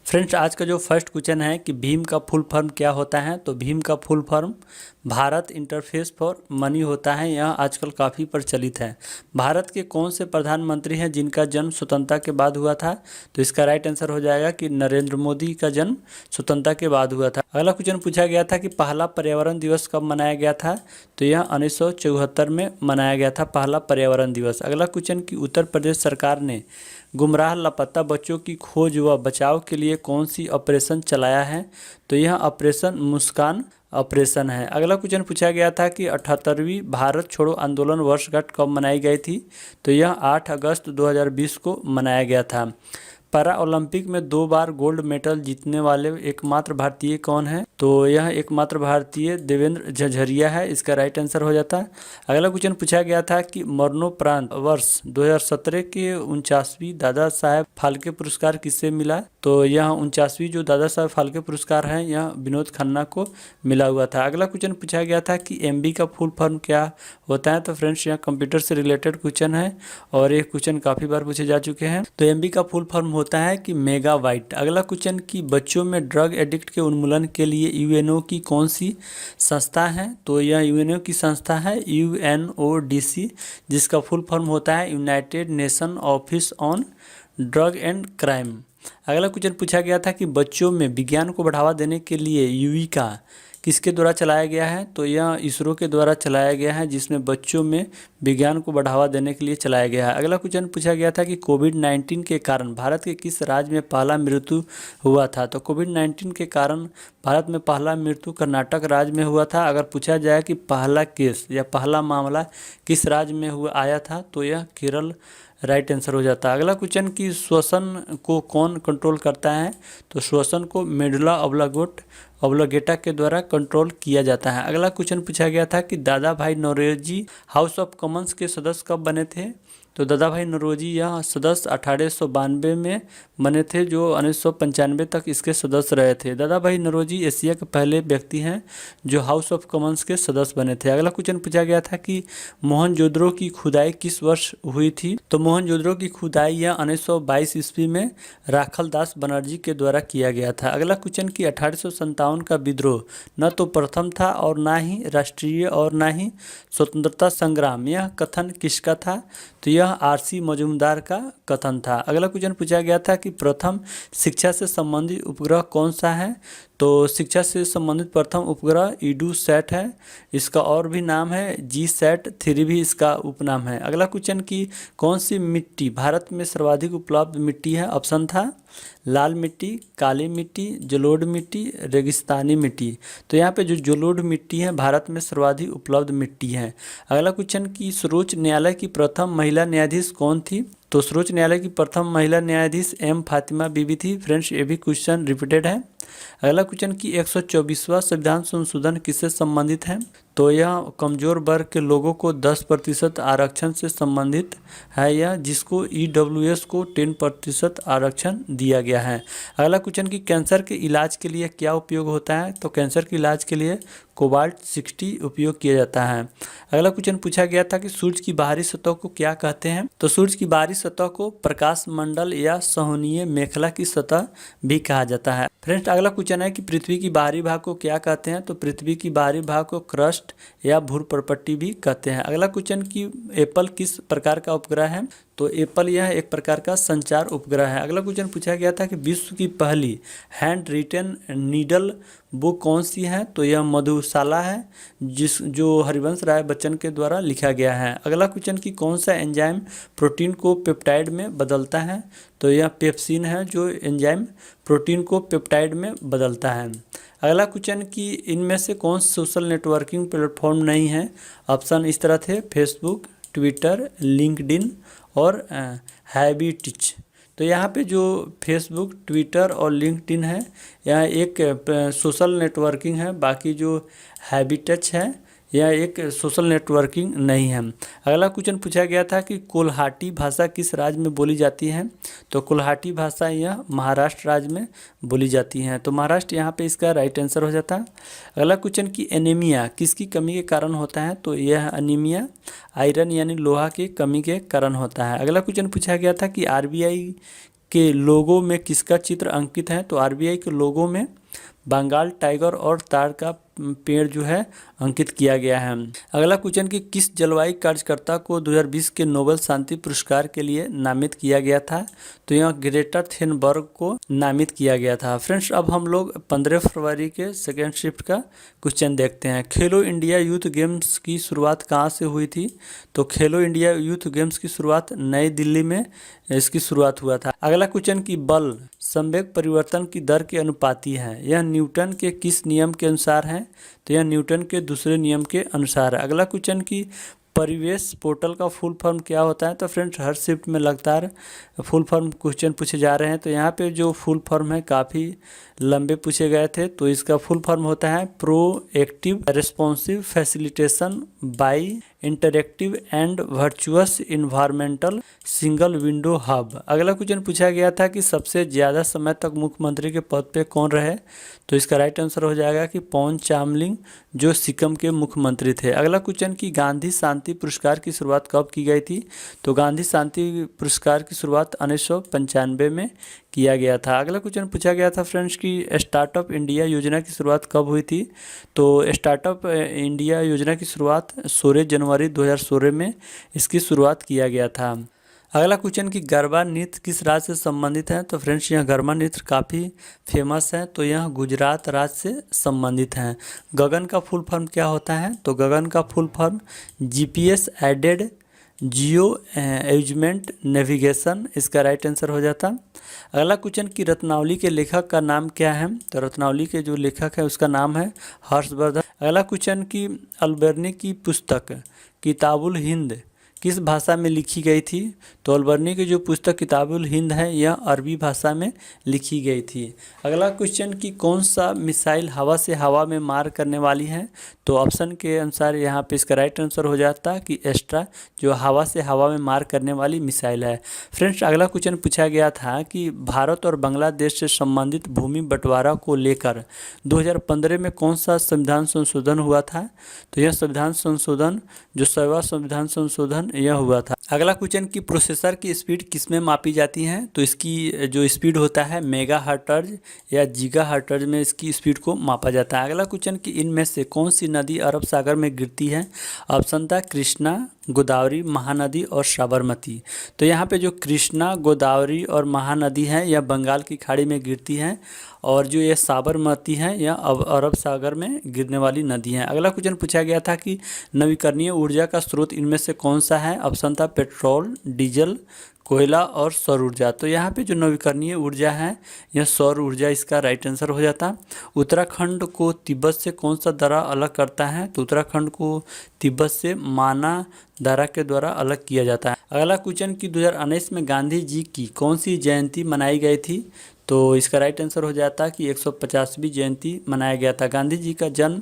Friends, आज का जो फर्स्ट क्वेश्चन है कि भीम का फुल फॉर्म क्या होता है। तो भीम का full form Bharat interface for money होता है। यह आजकल काफ़ी प्रचलित है। भारत के कौन से प्रधानमंत्री हैं जिनका जन्म स्वतंत्रता के बाद हुआ था। तो इसका राइट आंसर हो जाएगा कि नरेंद्र मोदी का जन्म स्वतंत्रता के बाद हुआ था। अगला क्वेश्चन पूछा गया था कि पहला पर्यावरण दिवस कब मनाया गया था। तो यह 1974 में मनाया गया था पहला पर्यावरण दिवस। अगला क्वेश्चन कि उत्तर प्रदेश सरकार ने गुमराह लापता बच्चों की खोज व बचाव के लिए कौन सी ऑपरेशन चलाया है। तो यह ऑपरेशन मुस्कान ऑपरेशन है। अगला क्वेश्चन पूछा गया था कि 78वीं भारत छोड़ो आंदोलन वर्षगांठ कब मनाई गई थी। तो यह 8 अगस्त 2020 को मनाया गया था। पैरा ओलंपिक में 2 बार गोल्ड मेडल जीतने वाले एकमात्र भारतीय कौन है। तो यह एकमात्र भारतीय देवेंद्र झझरिया है। इसका राइट आंसर हो जाता है। अगला क्वेश्चन पूछा गया था कि मरणोपरांत वर्ष 2017 के 49वीं दादा साहेब फाल्के पुरस्कार किससे मिला। तो यह 49वीं जो दादा साहेब फाल्के पुरस्कार है यह विनोद खन्ना को मिला हुआ था। अगला क्वेश्चन पूछा गया था कि एमबी का फुल फॉर्म क्या होता है। तो फ्रेंड्स, यह कंप्यूटर से रिलेटेड क्वेश्चन है और ये क्वेश्चन काफ़ी बार पूछे जा चुके हैं। तो एमबी का फुल फॉर्म होता है कि मेगाबाइट। अगला क्वेश्चन कि बच्चों में ड्रग एडिक्ट के उन्मूलन के लिए यूएनओ की कौन सी संस्था है। तो यह यूएनओ की संस्था है यूएनओडीसी, जिसका फुल फॉर्म होता है United nation office on drug and crime. अगला क्वेश्चन पूछा गया था कि बच्चों में विज्ञान को बढ़ावा देने के लिए युविका किसके द्वारा चलाया गया है। तो यह इसरो के द्वारा चलाया गया है, जिसमें बच्चों में विज्ञान को बढ़ावा देने के लिए चलाया गया है। अगला क्वेश्चन पूछा गया था कि कोविड-19 के कारण भारत के किस राज्य में पहला मृत्यु हुआ था। तो कोविड-19 के कारण भारत में पहला मृत्यु कर्नाटक राज्य में हुआ था। अगर पूछा जाए कि पहला केस या पहला मामला किस राज्य में हुआ आया था, तो यह केरल राइट आंसर हो जाता है। अगला क्वेश्चन कि श्वसन को कौन कंट्रोल करता है। तो श्वसन को मेडुला ऑब्लोगेटा के द्वारा कंट्रोल किया जाता है। अगला क्वेश्चन पूछा गया था कि दादा भाई नौरोजी हाउस ऑफ कॉमन्स के सदस्य कब बने थे। तो दादा भाई नौरोजी यह सदस्य 1892 में बने थे, जो 1995 तक इसके सदस्य रहे थे। दादा भाई नौरोजी एशिया के पहले व्यक्ति हैं जो हाउस ऑफ कॉमन्स के सदस्य बने थे। अगला क्वेश्चन पूछा गया था कि मोहनजोदड़ो की खुदाई किस वर्ष हुई थी। तो मोहनजोदड़ो की खुदाई यह 1922 ईस्वी में राखल दास बनर्जी के द्वारा किया गया था। अगला क्वेश्चन कि 1857 का विद्रोह न तो प्रथम था और ना ही राष्ट्रीय और ना ही स्वतंत्रता संग्राम, यह कथन किसका था। तो यह आरसी मजूमदार का कथन था। अगला क्वेश्चन पूछा गया था कि प्रथम शिक्षा से संबंधित उपग्रह कौन सा है। तो शिक्षा से संबंधित प्रथम उपग्रह ईडूसैट है। इसका और भी नाम है GSAT-3 भी इसका उपनाम है। अगला क्वेश्चन कि कौन सी मिट्टी भारत में सर्वाधिक उपलब्ध मिट्टी है। ऑप्शन था लाल मिट्टी, काली मिट्टी, जलोढ़ मिट्टी, रेगिस्तानी मिट्टी। तो यहाँ पे जो जलोढ़ मिट्टी है भारत में सर्वाधिक उपलब्ध मिट्टी है। अगला क्वेश्चन कि सर्वोच्च न्यायालय की प्रथम महिला न्यायाधीश कौन थी। तो सर्वोच्च न्यायालय की प्रथम महिला न्यायाधीश एम फातिमा बीबी थी। फ्रेंड्स, ये भी क्वेश्चन रिपीटेड है। अगला क्वेश्चन कि 124वां संविधान संशोधन किससे संबंधित है। तो यह कमजोर वर्ग के लोगों को 10% आरक्षण से संबंधित है, यह जिसको EWS को 10% आरक्षण दिया गया है। अगला क्वेश्चन कि कैंसर के इलाज के लिए क्या उपयोग होता है। तो कैंसर के इलाज के लिए कोबाल्ट-60 उपयोग किया जाता है। अगला क्वेश्चन पूछा गया था कि सूर्य की बाहरी सतह को क्या कहते हैं। तो सूर्य की बाहरी सतह को प्रकाश मंडल या सौहनीय मेखला की सतह भी कहा जाता है। फ्रेंड्स, अगला क्वेश्चन है कि पृथ्वी की बाहरी भाग को क्या कहते हैं। तो पृथ्वी की बाहरी भाग को क्रस्ट या भूप्रपट्टी भी कहते हैं। अगला क्वेश्चन कि एप्पल किस प्रकार का उपग्रह है। तो एप्पल यह एक प्रकार का संचार उपग्रह है। अगला क्वेश्चन पूछा गया था कि विश्व की पहली हैंड रिटन नीडल बुक कौन सी है। तो यह मधुशाला है, जो हरिवंश राय बच्चन के द्वारा लिखा गया है। अगला क्वेश्चन कि कौन सा एंजाइम प्रोटीन को पेप्टाइड में बदलता है। तो यह पेप्सिन है, जो एंजाइम प्रोटीन को पेप्टाइड में बदलता है। अगला क्वेश्चन कि इनमें से कौन सोशल नेटवर्किंग प्लेटफॉर्म नहीं है। ऑप्शन इस तरह थे फेसबुक, ट्विटर, लिंक्डइन और हैबिटिच। तो यहाँ पे जो फेसबुक, ट्विटर और लिंक्डइन है यह एक सोशल नेटवर्किंग है। बाकी जो हैबिटच है यह एक सोशल नेटवर्किंग नहीं है। अगला क्वेश्चन पूछा गया था कि कोल्हाटी भाषा किस राज्य में बोली जाती है। तो कोल्हाटी भाषा यह महाराष्ट्र राज्य में बोली जाती है। तो महाराष्ट्र यहाँ पे इसका राइट आंसर हो जाता है। अगला क्वेश्चन कि एनीमिया किसकी कमी के कारण होता है। तो यह एनीमिया आयरन यानी लोहा की कमी के कारण होता है। अगला क्वेश्चन पूछा गया था कि RBI के लोगो में किसका चित्र अंकित है? तो आरबीआई के लोगो में बंगाल टाइगर और ताड़ का पेड़ जो है अंकित किया गया है। अगला क्वेश्चन कि किस जलवायु कार्यकर्ता को 2020 के नोबेल शांति पुरस्कार के लिए नामित किया गया था? तो यह ग्रेटा थुनबर्ग को नामित किया गया था। फ्रेंड्स, अब हम लोग 15 फरवरी के सेकेंड शिफ्ट का क्वेश्चन देखते हैं। खेलो इंडिया यूथ गेम्स की शुरुआत कहाँ से हुई थी? तो खेलो इंडिया यूथ गेम्स की शुरुआत नई दिल्ली में इसकी शुरुआत हुआ था। अगला क्वेश्चन की बल संवेग परिवर्तन की दर के अनुपाती है, यह न्यूटन के किस नियम के अनुसार है? तो यह न्यूटन के दूसरे नियम के अनुसार है। अगला क्वेश्चन की परिवेश पोर्टल का फुल फॉर्म क्या होता है? तो फ्रेंड्स, हर शिफ्ट में लगातार फुल फॉर्म क्वेश्चन पूछे जा रहे हैं, तो यहाँ पे जो फुल फॉर्म है काफ़ी लंबे पूछे गए थे। तो इसका फुल फॉर्म होता है proactive responsive facilitation by interactive and virtuous environmental single window hub. अगला क्वेश्चन पूछा गया था कि सबसे ज़्यादा समय तक मुख्यमंत्री के पद पे कौन रहे? तो इसका राइट आंसर हो जाएगा कि पवन चामलिंग, जो सिक्किम के मुख्यमंत्री थे। अगला क्वेश्चन की गांधी शांति पुरस्कार की शुरुआत कब की गई थी? तो गांधी शांति पुरस्कार की शुरुआत 1995 में किया गया था। अगला क्वेश्चन पूछा गया था फ्रेंड्स कि स्टार्टअप इंडिया योजना की शुरुआत कब हुई थी? तो स्टार्टअप इंडिया योजना की शुरुआत 16 जनवरी 2016 में इसकी शुरुआत किया गया था। अगला क्वेश्चन कि गरबा नृत्य किस राज्य से संबंधित है? तो फ्रेंड्स, यह गरबा नृत्य काफ़ी फेमस है, तो यह गुजरात राज्य से संबंधित है। गगन का फुल फॉर्म क्या होता है? तो गगन का full form GPS aided geo augmented navigation, इसका राइट आंसर हो जाता। अगला क्वेश्चन कि रत्नावली के लेखक का नाम क्या है? तो रत्नावली के जो लेखक है उसका नाम है हर्षवर्धन। अगला क्वेश्चन कि अलबर्नी की पुस्तक किताबुल हिंद किस भाषा में लिखी गई थी? तो अलबर्नी की जो पुस्तक किताबुल हिंद है यह अरबी भाषा में लिखी गई थी। अगला क्वेश्चन कि कौन सा मिसाइल हवा से हवा में मार करने वाली है? तो ऑप्शन के अनुसार यहाँ पे इसका राइट आंसर हो जाता कि एस्ट्रा, जो हवा से हवा में मार करने वाली मिसाइल है। फ्रेंड्स, अगला क्वेश्चन पूछा गया था कि भारत और बांग्लादेश से संबंधित भूमि बंटवारा को लेकर 2015 में कौन सा संविधान संशोधन हुआ था? तो यह संविधान संशोधन जो 6वां संविधान संशोधन यह हुआ था। अगला क्वेश्चन कि प्रोसेसर की स्पीड किसमें मापी जाती है? तो इसकी जो स्पीड होता है मेगा हर्ट्ज या गीगा हर्ट्ज में इसकी स्पीड को मापा जाता है। अगला क्वेश्चन कि इनमें से कौन सी नदी अरब सागर में गिरती है? ऑप्शन था कृष्णा, गोदावरी, महानदी और साबरमती। तो यहाँ पे जो कृष्णा, गोदावरी और महानदी है यह बंगाल की खाड़ी में गिरती है, और जो ये साबरमती है यह अरब सागर में गिरने वाली नदी है। अगला क्वेश्चन पूछा गया था कि नवीकरणीय ऊर्जा का स्रोत इनमें से कौन सा है? ऑप्शन था पेट्रोल, डीजल, कोयला और सौर ऊर्जा। तो यहाँ पे जो नवीकरणीय ऊर्जा है यह सौर ऊर्जा इसका राइट आंसर हो जाता। उत्तराखंड को तिब्बत से कौन सा दर्रा अलग करता है? तो उत्तराखंड को तिब्बत से माना दर्रा के द्वारा अलग किया जाता है। अगला क्वेश्चन कि 2019 में गांधी जी की कौन सी जयंती मनाई गई थी? तो इसका राइट आंसर हो जाता कि 150वीं जयंती मनाया गया था। गांधी जी का जन्म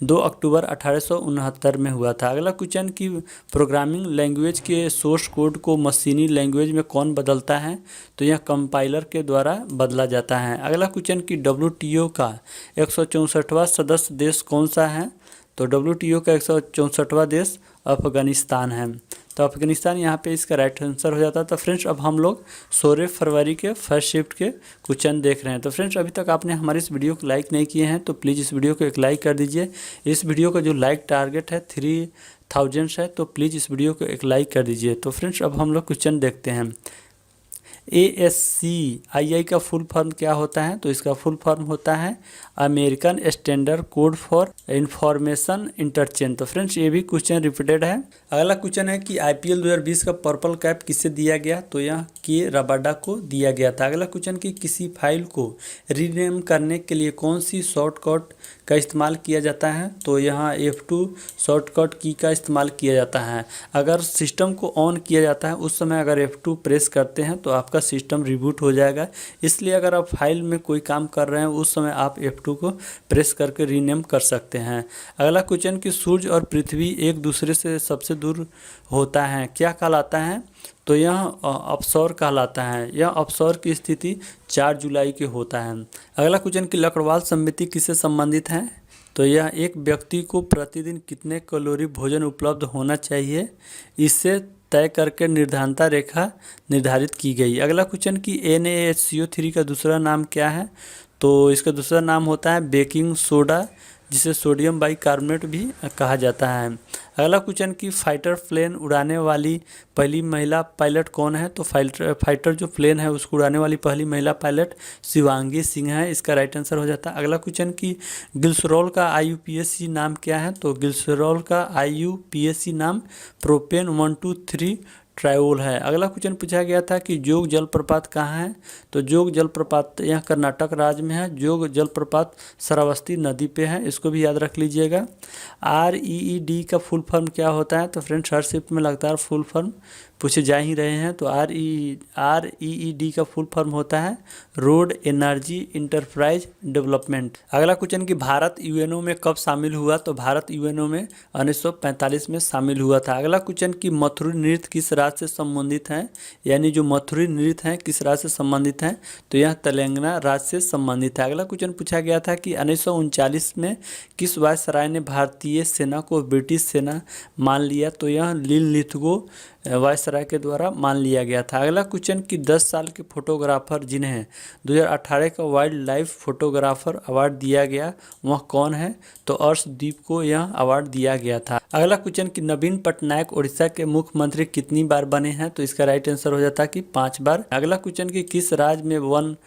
2 अक्टूबर 1869 में हुआ था। अगला क्वेश्चन कि प्रोग्रामिंग लैंग्वेज के सोर्स कोड को मशीनी लैंग्वेज में कौन बदलता है? तो यह कंपाइलर के द्वारा बदला जाता है। अगला क्वेश्चन कि WTO का 164वां सदस्य देश कौन सा है? तो WTO का 164वां देश अफगानिस्तान है। तो अफगानिस्तान यहाँ पे इसका राइट आंसर हो जाता। तो फ्रेंड्स, अब हम लोग 16 फरवरी के फर्स्ट शिफ्ट के क्वेश्चन देख रहे हैं। तो फ्रेंड्स, अभी तक आपने हमारे इस वीडियो को लाइक नहीं किए हैं तो प्लीज़ इस वीडियो को एक लाइक कर दीजिए। इस वीडियो का जो लाइक टारगेट है 3000 है, तो प्लीज़ इस वीडियो को एक लाइक कर दीजिए। तो फ्रेंड्स, अब हम लोग क्वेश्चन देखते हैं। ASCII का फुल फॉर्म क्या होता है? तो इसका फुल फॉर्म होता है American standard code for information interchange. तो फ्रेंड्स, ये भी क्वेश्चन रिपीटेड है। अगला क्वेश्चन है कि IPL 2020 का पर्पल कैप किसे दिया गया? तो यह के रबाडा को दिया गया था। अगला क्वेश्चन कि किसी फाइल को रीनेम करने के लिए कौन सी शॉर्टकट का इस्तेमाल किया जाता है? तो यहाँ F2 शॉर्टकट की का इस्तेमाल किया जाता है। अगर सिस्टम को ऑन किया जाता है उस समय अगर F2 प्रेस करते हैं तो आपका सिस्टम रिबूट हो जाएगा। इसलिए अगर आप फाइल में कोई काम कर रहे हैं उस समय आप F2 को प्रेस करके रीनेम कर सकते हैं। अगला क्वेश्चन कि सूर्य और पृथ्वी एक दूसरे से सबसे दूर होता है, क्या कहलाता है? तो यह अपसौर कहलाता है। यह अपसौर की स्थिति 4 जुलाई के होता है। अगला क्वेश्चन कि लकड़वाल समिति किससे संबंधित है? तो यह एक व्यक्ति को प्रतिदिन कितने कैलोरी भोजन उपलब्ध होना चाहिए, इससे तय करके निर्धारता रेखा निर्धारित की गई। अगला क्वेश्चन कि NaHCO3 का दूसरा नाम क्या है? तो इसका दूसरा नाम होता है बेकिंग सोडा, जिसे सोडियम बाइकार्बोनेट भी कहा जाता है। अगला क्वेश्चन कि फाइटर प्लेन उड़ाने वाली पहली महिला पायलट कौन है? तो फाइटर जो प्लेन है उसको उड़ाने वाली पहली महिला पायलट शिवांगी सिंह है, इसका राइट आंसर हो जाता है। अगला क्वेश्चन कि ग्लिसरॉल का IUPAC नाम क्या है? तो ग्लिसरॉल का IUPAC नाम प्रोपेन 1,2,3 ट्रायोल है। अगला क्वेश्चन पूछा गया था कि जोग जलप्रपात कहाँ है? तो जोग जलप्रपात यह कर्नाटक राज्य में है। जोग जलप्रपात श्रावस्ती नदी पे है, इसको भी याद रख लीजिएगा। REED का फुल फॉर्म क्या होता है? तो फ्रेंड्स हर शिफ्ट में लगातार फुल फॉर्म पूछे जा ही रहे हैं। तो REED का फुल फॉर्म होता है रोड एनर्जी इंटरप्राइज डेवलपमेंट। अगला क्वेश्चन कि भारत UNO में कब शामिल हुआ? तो भारत UNO में 1945 में शामिल हुआ था। अगला क्वेश्चन कि मथुरी नृत्य किस राज्य से संबंधित है? यानी जो मथुरी नृत्य हैं किस राज्य से संबंधित हैं? तो यह तेलंगाना राज्य से संबंधित है। अगला क्वेश्चन पूछा गया था कि 1939 में किस वायसराय ने भारतीय सेना को ब्रिटिश सेना मान लिया? तो यह लिनलिथगो वायसराय के द्वारा मान लिया गया था। अगला क्वेश्चन कि 10 साल के फोटोग्राफर जिन्हें 2018 का वाइल्ड लाइफ फोटोग्राफर अवार्ड दिया गया वह कौन है? तो अर्शदीप को यह अवार्ड दिया गया था। अगला क्वेश्चन कि नवीन पटनायक उड़ीसा के मुख्यमंत्री कितनी बार बने हैं? तो इसका राइट आंसर हो जाता है कि 5 बार। अगला क्वेश्चन कि किस राज्य में वन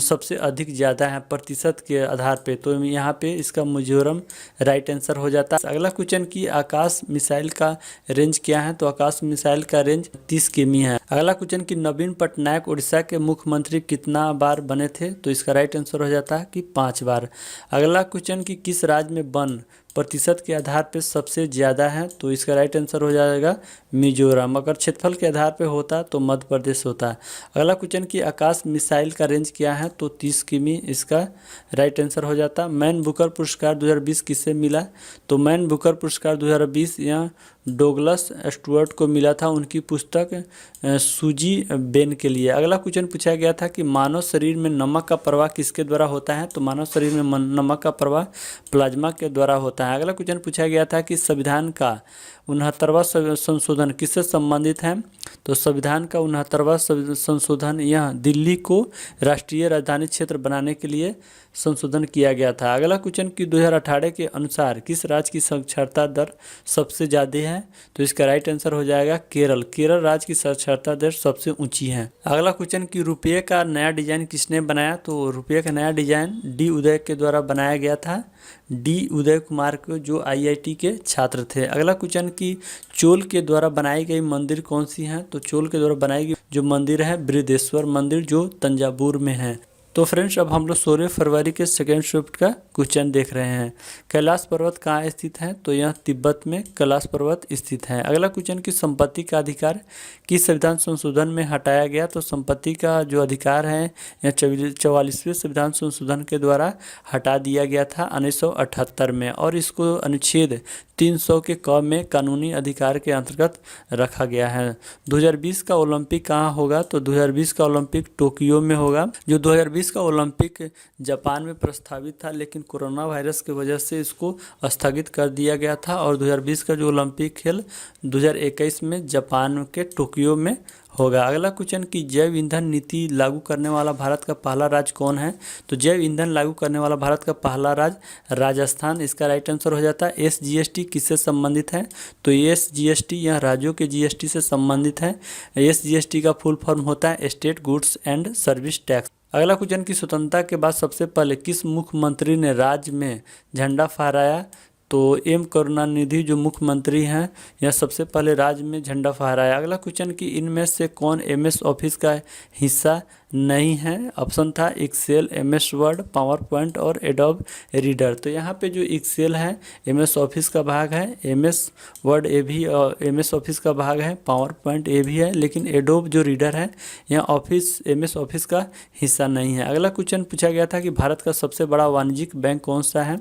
सबसे अधिक ज़्यादा है प्रतिशत के आधार पे? तो यहाँ पे इसका मिजोरम राइट आंसर हो जाता है। अगला क्वेश्चन कि आकाश मिसाइल का रेंज क्या है? तो आकाश मिसाइल का रेंज 30 किमी है। अगला क्वेश्चन कि नवीन पटनायक उड़ीसा के मुख्यमंत्री कितना बार बने थे? तो इसका राइट आंसर हो जाता है कि 5 बार। अगला क्वेश्चन कि किस राज्य में वन प्रतिशत के आधार पे सबसे ज़्यादा है? तो इसका राइट आंसर हो जाएगा मिजोरम। अगर क्षेत्रफल के आधार पे होता तो मध्य प्रदेश होता। अगला क्वेश्चन कि आकाश मिसाइल का रेंज क्या है? तो 30 किमी इसका राइट आंसर हो जाता। मैन बुकर पुरस्कार 2020 किसे मिला? तो मैन बुकर पुरस्कार 2020 यह डोगलस स्टुअर्ट को मिला था, उनकी पुस्तक सूजी बेन के लिए। अगला क्वेश्चन पूछा गया था कि मानव शरीर में नमक का प्रवाह किसके द्वारा होता है? तो मानव शरीर में नमक का प्रवाह प्लाज्मा के द्वारा होता है। अगला क्वेश्चन पूछा गया था कि संविधान का 69वां संशोधन किससे संबंधित है? तो संविधान का 69वां संशोधन यह दिल्ली को राष्ट्रीय राजधानी क्षेत्र बनाने के लिए संशोधन किया गया था। अगला क्वेश्चन कि 2018 के अनुसार किस राज्य की साक्षरता दर सबसे ज़्यादा है? तो इसका राइट आंसर हो जाएगा केरल। केरल राज्य की साक्षरता दर सबसे ऊंची है। अगला क्वेश्चन कि रुपये का नया डिजाइन किसने बनाया? तो रुपये का नया डिजाइन D उदय के द्वारा बनाया गया था। D उदय कुमार को जो IIT के छात्र थे। अगला क्वेश्चन कि चोल के द्वारा बनाई गई मंदिर कौन सी है? तो चोल के द्वारा बनाई गई जो मंदिर है बृहदेश्वर मंदिर जो तंजावुर में है। तो फ्रेंड्स अब हम लोग 16 फरवरी के सेकेंड शिफ्ट का क्वेश्चन देख रहे हैं। कैलाश पर्वत कहाँ स्थित है? तो यह तिब्बत में कैलाश पर्वत स्थित है। अगला क्वेश्चन कि संपत्ति का अधिकार किस संविधान संशोधन में हटाया गया? तो संपत्ति का जो अधिकार है यह 44वें संविधान संशोधन के द्वारा हटा दिया गया था 1978 में, और इसको अनुच्छेद 300 के क में कानूनी अधिकार के अंतर्गत रखा गया है। 2020 का ओलंपिक कहाँ होगा? तो 2020 का ओलंपिक टोक्यो में होगा। जो 2020 का ओलंपिक जापान में प्रस्तावित था, लेकिन कोरोना वायरस की वजह से इसको स्थगित कर दिया गया था, और 2020 का जो ओलंपिक खेल 2021 में जापान के टोक्यो में होगा। अगला क्वेश्चन कि जैव ईंधन नीति लागू करने वाला भारत का पहला राज्य कौन है? तो जैव ईंधन लागू करने वाला भारत का पहला राज्य राजस्थान, इसका राइट आंसर हो जाता है। SGST किससे संबंधित है? तो SGST यह राज्यों के GST से संबंधित है। SGST का फुल फॉर्म होता है state goods and service tax. अगला क्वेश्चन की स्वतंत्रता के बाद सबसे पहले किस मुख्यमंत्री ने राज्य में झंडा फहराया? तो M करुणानिधि जो मुख्यमंत्री हैं यह सबसे पहले राज्य में झंडा फहराया। अगला क्वेश्चन कि इनमें से कौन MS ऑफिस का हिस्सा नहीं है? ऑप्शन था Excel, MS Word, PowerPoint और एडोब रीडर। तो यहाँ पे जो एक्सेल है MS ऑफिस का भाग है, MS वर्ड ये भी MS ऑफिस का भाग है, पावर पॉइंट ये भी है, लेकिन एडोब जो रीडर है यह MS ऑफिस का हिस्सा नहीं है। अगला क्वेश्चन पूछा गया था कि भारत का सबसे बड़ा वाणिज्यिक बैंक कौन सा है?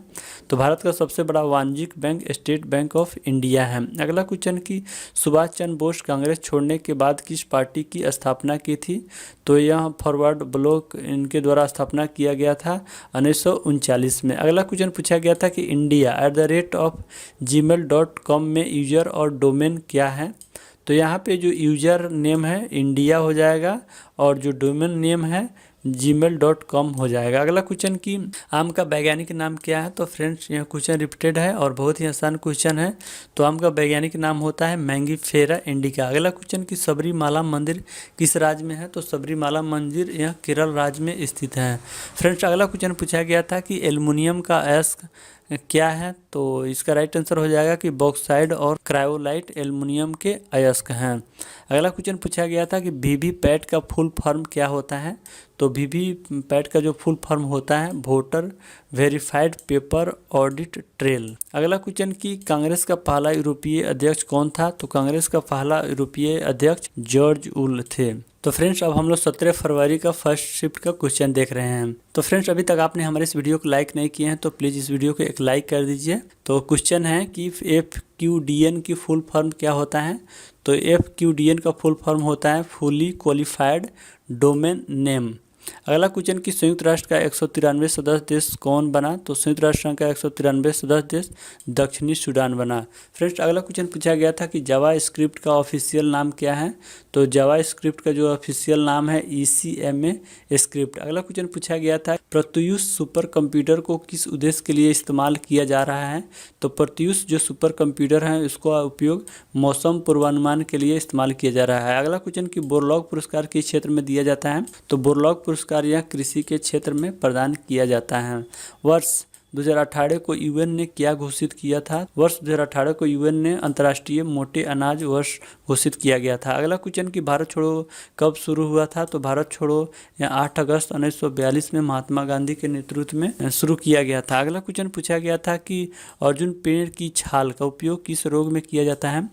तो भारत का सबसे बड़ा वाणिज्यिक bank state bank of India है। अगला क्वेश्चन कि सुभाष चंद्र बोस कांग्रेस छोड़ने के बाद किस पार्टी की स्थापना की थी? तो यह फॉरवर्ड ब्लॉक इनके द्वारा स्थापना किया गया था 1939 में। अगला क्वेश्चन पूछा गया था कि india@gmail.com में यूजर और डोमेन क्या है? तो यहाँ पे जो यूज़र नेम है इंडिया हो जाएगा और जो डोमेन नेम है gmail.com हो जाएगा। अगला क्वेश्चन कि आम का वैज्ञानिक नाम क्या है? तो फ्रेंड्स यह क्वेश्चन रिपीटेड है और बहुत ही आसान क्वेश्चन है। तो आम का वैज्ञानिक नाम होता है मैंगीफेरा इंडिका। अगला क्वेश्चन कि सबरीमाला मंदिर किस राज्य में है? तो सबरीमाला मंदिर यह केरल राज्य में स्थित है। फ्रेंड्स अगला क्वेश्चन पूछा गया था कि एल्युमिनियम का अयस्क क्या है? तो इसका राइट आंसर हो जाएगा कि बॉक्साइड और क्रायोलाइट एल्युमिनियम के अयस्क हैं। अगला क्वेश्चन पूछा गया था कि वीवीपैट का फुल फॉर्म क्या होता है? तो वीवीपैट का जो फुल फॉर्म होता है voter verified paper audit trail. अगला क्वेश्चन कि कांग्रेस का पहला यूरोपीय अध्यक्ष कौन था? तो कांग्रेस का पहला यूरोपीय अध्यक्ष जॉर्ज वुल थे। तो फ्रेंड्स अब हम लोग 17 फरवरी का फर्स्ट शिफ्ट का क्वेश्चन देख रहे हैं। तो फ्रेंड्स अभी तक आपने हमारे इस वीडियो को लाइक नहीं किए हैं तो प्लीज़ इस वीडियो को एक लाइक कर दीजिए। तो क्वेश्चन है कि FQDN की फुल फॉर्म क्या होता है? तो FQDN का फुल फॉर्म होता है फुली क्वालिफाइड डोमेन नेम। अगला क्वेश्चन कि संयुक्त राष्ट्र का 193 सदस्य देश कौन बना? तो संयुक्त राष्ट्र संघ का 193 सदस्य देश दक्षिणी सूडान बना। फ्रेंड्स अगला क्वेश्चन पूछा गया था कि जावा स्क्रिप्ट का ऑफिशियल नाम क्या है? तो जावा स्क्रिप्ट का जो ऑफिशियल नाम है ECMA स्क्रिप्ट। अगला क्वेश्चन पूछा गया था प्रत्यूष सुपर कंप्यूटर को किस उद्देश्य के लिए इस्तेमाल किया जा रहा है? तो प्रत्यूष जो सुपर कंप्यूटर है उसका उपयोग मौसम पूर्वानुमान के लिए इस्तेमाल किया जा रहा है। अगला क्वेश्चन कि बोरलॉग पुरस्कार किस क्षेत्र में दिया जाता है? तो बोरलॉग पुरस्कार यह कृषि के क्षेत्र में प्रदान किया जाता है। वर्ष 2018 को यूएन ने क्या घोषित किया था? वर्ष 2018 को यूएन ने अंतर्राष्ट्रीय मोटे अनाज वर्ष घोषित किया गया था। अगला क्वेश्चन कि भारत छोड़ो कब शुरू हुआ था? तो भारत छोड़ो 8 अगस्त 1942 में महात्मा गांधी के नेतृत्व में शुरू किया गया था। अगला क्वेश्चन पूछा गया था कि अर्जुन पेड़ की छाल का उपयोग किस रोग में किया जाता है?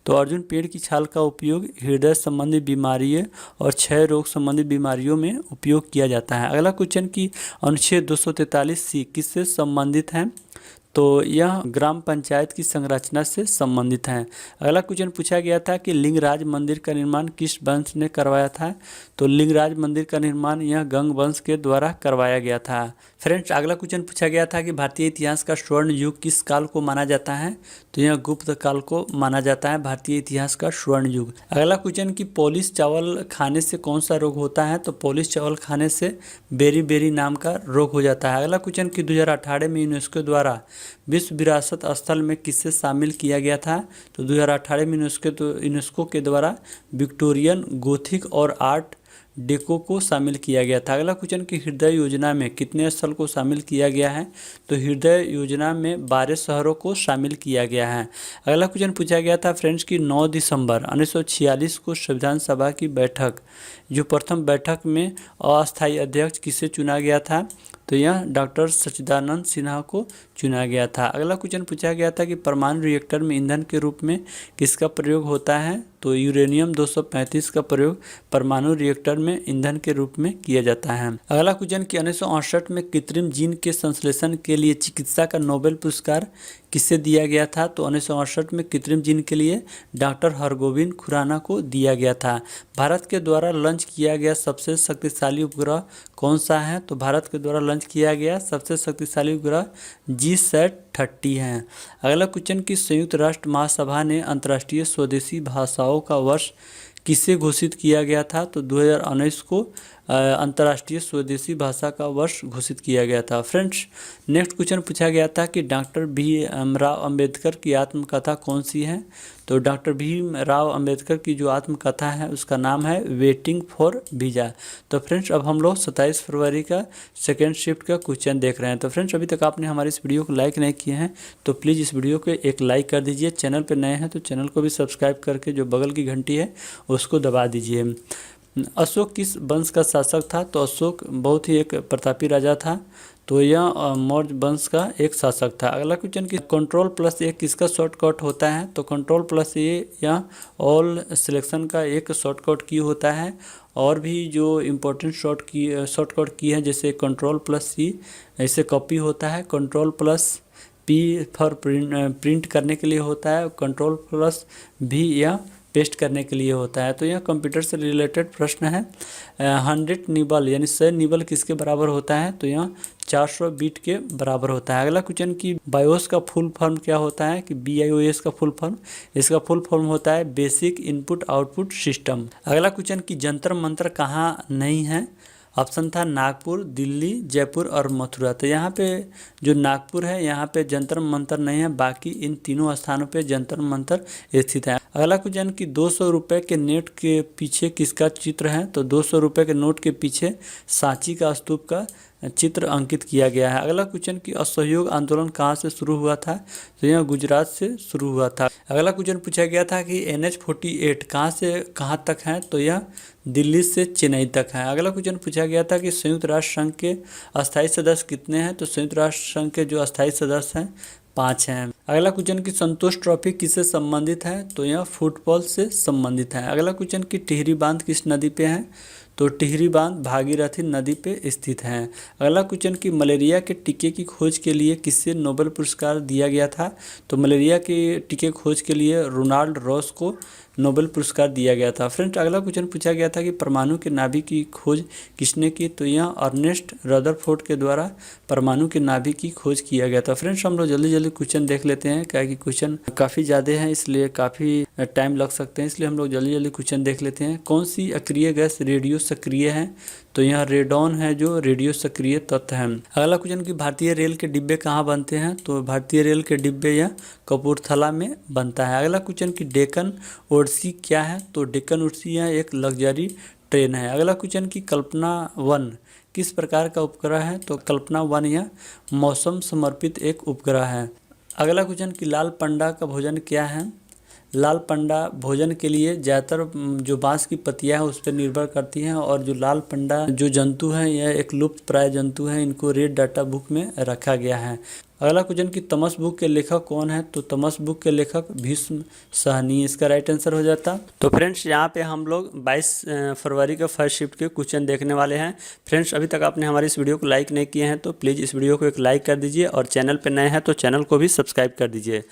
तो अर्जुन पेड़ की छाल का उपयोग हृदय संबंधी बीमारियों और क्षय रोग संबंधी बीमारियों में उपयोग किया जाता है। अगला क्वेश्चन कि अनुच्छेद 243C किससे संबंधित है? तो यह ग्राम पंचायत की संरचना से संबंधित है। अगला क्वेश्चन पूछा गया था कि लिंगराज मंदिर का निर्माण किस वंश ने करवाया था? तो लिंगराज मंदिर का निर्माण यह गंग वंश के द्वारा करवाया गया था। फ्रेंड्स अगला क्वेश्चन पूछा गया था कि भारतीय इतिहास का स्वर्ण युग किस काल को माना जाता है? तो यह गुप्त काल को माना जाता है भारतीय इतिहास का स्वर्ण युग। अगला क्वेश्चन कि पॉलिश चावल खाने से कौन सा रोग होता है? तो पॉलिश चावल खाने से बेरी नाम का रोग हो जाता है। अगला क्वेश्चन कि 2018 में यूनेस्को द्वारा विश्व विरासत स्थल में किसे शामिल किया गया था? तो 2018 में यूनेस्को के द्वारा विक्टोरियन गोथिक और आर्ट डेको को शामिल किया गया था। अगला क्वेश्चन कि हृदय योजना में कितने स्थल को शामिल किया गया है? तो हृदय योजना में 12 शहरों को शामिल किया गया है। अगला क्वेश्चन पूछा गया था फ्रेंड्स कि 9 दिसंबर 1946 को संविधान सभा की बैठक जो प्रथम बैठक में अस्थायी अध्यक्ष किसे चुना गया था? तो यह डॉक्टर सच्चिदानंद सिन्हा को चुना गया था। अगला क्वेश्चन पूछा गया था कि परमाणु रिएक्टर में ईंधन के रूप में किसका प्रयोग होता है? तो यूरेनियम 235 का प्रयोग परमाणु रिएक्टर में ईंधन के रूप में किया जाता है। अगला क्वेश्चन कि 1968 में कृत्रिम जीन के संश्लेषण के लिए चिकित्सा का नोबेल पुरस्कार किसे दिया गया था? तो 1968 में कृत्रिम जीन के लिए डॉक्टर हरगोविंद खुराना को दिया गया था। भारत के द्वारा लॉन्च किया गया सबसे शक्तिशाली उपग्रह कौन सा है? तो भारत के द्वारा लॉन्च किया गया सबसे शक्तिशाली उपग्रह GSAT-30 है। अगला क्वेश्चन कि संयुक्त राष्ट्र महासभा ने अंतर्राष्ट्रीय स्वदेशी भाषाओं का वर्ष किसे घोषित किया गया था? तो 2019 को अंतर्राष्ट्रीय स्वदेशी भाषा का वर्ष घोषित किया गया था। फ्रेंड्स नेक्स्ट क्वेश्चन पूछा गया था कि डॉक्टर भीम राव अंबेडकर की आत्मकथा कौन सी है? तो डॉक्टर भीम राव अंबेडकर की जो आत्मकथा है उसका नाम है वेटिंग फॉर वीजा। तो फ्रेंड्स अब हम लोग 27 फरवरी का सेकेंड शिफ्ट का क्वेश्चन देख रहे हैं। तो फ्रेंड्स अभी तक आपने हमारे इस वीडियो को लाइक नहीं किए हैं तो प्लीज़ इस वीडियो को एक लाइक कर दीजिए। चैनल पर नए हैं तो चैनल को भी सब्सक्राइब करके जो बगल की घंटी है उसको दबा दीजिए। अशोक किस वंश का शासक था? तो अशोक बहुत ही एक प्रतापी राजा था। तो यह मौर्य वंश का एक शासक था। अगला क्वेश्चन कि Ctrl+A किसका शॉर्टकट होता है? तो Ctrl+A यह ऑल सिलेक्शन का एक शॉर्टकट की होता है। और भी जो इम्पोर्टेंट शॉर्टकट की है जैसे Ctrl+C ऐसे कॉपी होता है। Ctrl+P फॉर प्रिंट करने के लिए होता है। Ctrl+V यह पेस्ट करने के लिए होता है। तो यह कंप्यूटर से रिलेटेड प्रश्न है। 100 निबल यानी 100 निबल किसके बराबर होता है? तो यह 400 बीट के बराबर होता है। अगला क्वेश्चन की बायोस का फुल फॉर्म क्या होता है? कि BIOS का फुल फॉर्म, इसका फुल फॉर्म होता है बेसिक इनपुट आउटपुट सिस्टम। अगला क्वेश्चन की जंतर मंतर कहाँ नहीं है? ऑप्शन था नागपुर, दिल्ली, जयपुर और मथुरा। तो यहाँ पे जो नागपुर है यहाँ पे जंतर मंतर नहीं है, बाकी इन तीनों स्थानों पे जंतर मंतर स्थित है। अगला क्वेश्चन कि 200 रुपये के नोट के पीछे किसका चित्र है? तो 200 रुपये के नोट के पीछे सांची का स्तूप का चित्र अंकित किया गया है। अगला क्वेश्चन कि असहयोग आंदोलन कहाँ से शुरू हुआ था? तो यह गुजरात से शुरू हुआ था। अगला क्वेश्चन पूछा गया था कि NH-48 कहाँ से कहाँ तक है? तो यह दिल्ली से चेन्नई तक है। अगला क्वेश्चन पूछा गया था कि संयुक्त राष्ट्र संघ के अस्थायी सदस्य कितने हैं? तो संयुक्त राष्ट्र संघ के जो अस्थायी सदस्य हैं 5 हैं। अगला क्वेश्चन की संतोष ट्रॉफी किससे संबंधित है? तो यह फुटबॉल से संबंधित है। अगला क्वेश्चन की टिहरी बांध किस नदी पे है? तो टिहरी बांध भागीरथी नदी पे स्थित है। अगला क्वेश्चन की मलेरिया के टीके की खोज के लिए किसे नोबेल पुरस्कार दिया गया था? तो मलेरिया के टीके खोज के लिए रोनाल्ड रॉस को नोबेल पुरस्कार दिया गया था। फ्रेंड्स अगला क्वेश्चन पूछा गया था कि परमाणु के नाभिक की खोज किसने की? तो यह अर्नेस्ट रदरफोर्ड के द्वारा परमाणु के नाभिक की खोज किया गया था। फ्रेंड्स हम लोग जल्दी जल्दी क्वेश्चन देख लेते हैं, क्या कि क्वेश्चन काफ़ी ज़्यादा हैं इसलिए काफ़ी टाइम लग सकते हैं, इसलिए हम लोग जल्दी जल्दी क्वेश्चन देख लेते हैं। कौन सी अक्रिय गैस रेडियो सक्रिय है? तो यह रेडॉन है जो रेडियो सक्रिय तत्व है। अगला क्वेश्चन कि भारतीय रेल के डिब्बे कहाँ बनते हैं? तो भारतीय रेल के डिब्बे यह कपूरथला में बनता है। अगला क्वेश्चन कि डेक्कन ओडिसी क्या है? तो डेक्कन ओडिसी यह एक लग्जरी ट्रेन है। अगला क्वेश्चन कि कल्पना 1 किस प्रकार का उपग्रह है? तो कल्पना 1 यह मौसम समर्पित एक उपग्रह है। अगला क्वेश्चन कि लाल पंडा का भोजन क्या है? लाल पंडा भोजन के लिए ज़्यादातर जो बांस की पत्तियां हैं उस पर निर्भर करती हैं, और जो लाल पंडा जो जंतु हैं यह एक लुप्त प्राय जंतु हैं, इनको रेड डाटा बुक में रखा गया है। अगला क्वेश्चन कि तमस बुक के लेखक कौन है? तो तमस बुक के लेखक भीष्म साहनी, इसका राइट आंसर हो जाता। तो फ्रेंड्स यहाँ पे हम लोग 22 फरवरी का फर्स्ट शिफ्ट के क्वेश्चन देखने वाले हैं। फ्रेंड्स अभी तक आपने हमारी इस वीडियो को लाइक नहीं किए हैं तो प्लीज़ इस वीडियो को एक लाइक कर दीजिए, और चैनल पर नए हैं तो चैनल को भी सब्सक्राइब कर दीजिए।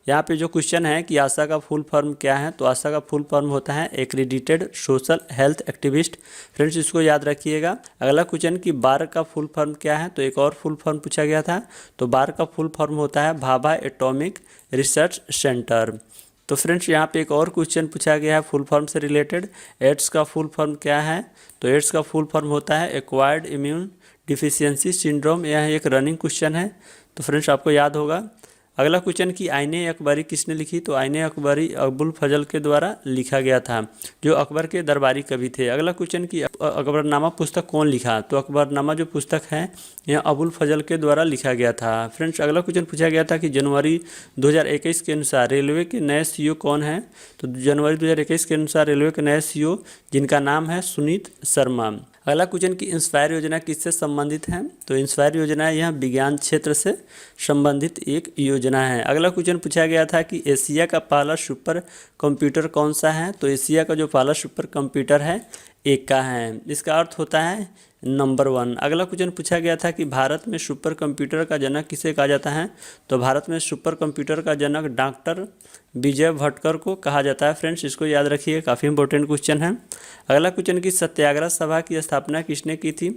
यहाँ पे जो क्वेश्चन है कि आशा का फुल फॉर्म क्या है? तो आशा का फुल फॉर्म होता है एक्रीडिटेड सोशल हेल्थ एक्टिविस्ट। फ्रेंड्स इसको याद रखिएगा। अगला क्वेश्चन कि बार का फुल फॉर्म क्या है? तो एक और फुल फॉर्म पूछा गया था, तो बार का फुल फॉर्म होता है भाभा एटॉमिक रिसर्च सेंटर। तो फ्रेंड्स यहाँ पे एक और क्वेश्चन पूछा गया है फुल फॉर्म से रिलेटेड, एड्स का फुल फॉर्म क्या है? तो एड्स का फुल फॉर्म होता है एक्वायर्ड इम्यून डिफिशियंसी सिंड्रोम। यह एक रनिंग क्वेश्चन है, तो फ्रेंड्स आपको याद होगा। अगला क्वेश्चन कि आईने अकबरी किसने लिखी? तो आईने अकबरी अबुल फजल के द्वारा लिखा गया था, जो अकबर के दरबारी कवि थे। अगला क्वेश्चन कि अकबरनामा पुस्तक कौन लिखा? तो अकबरनामा जो पुस्तक है यह अबुल फजल के द्वारा लिखा गया था। फ्रेंड्स अगला क्वेश्चन पूछा गया था कि जनवरी 2021 के अनुसार रेलवे के नए CEO कौन है? तो जनवरी 2021 के अनुसार रेलवे के नए CEO जिनका नाम है सुनीत शर्मा। अगला क्वेश्चन की इंस्पायर योजना किससे संबंधित है? तो इंस्पायर योजना यह विज्ञान क्षेत्र से संबंधित एक योजना है। अगला क्वेश्चन पूछा गया था कि एशिया का पहला सुपर कंप्यूटर कौन सा है? तो एशिया का जो पहला सुपर कंप्यूटर है एका है, इसका अर्थ होता है नंबर 1। अगला क्वेश्चन पूछा गया था कि भारत में सुपर कंप्यूटर का जनक किसे कहा जाता है? तो भारत में सुपर कंप्यूटर का जनक डॉक्टर विजय भटकर को कहा जाता है। फ्रेंड्स इसको याद रखिए, काफ़ी इंपॉर्टेंट क्वेश्चन है। अगला क्वेश्चन की सत्याग्रह सभा की स्थापना किसने की थी?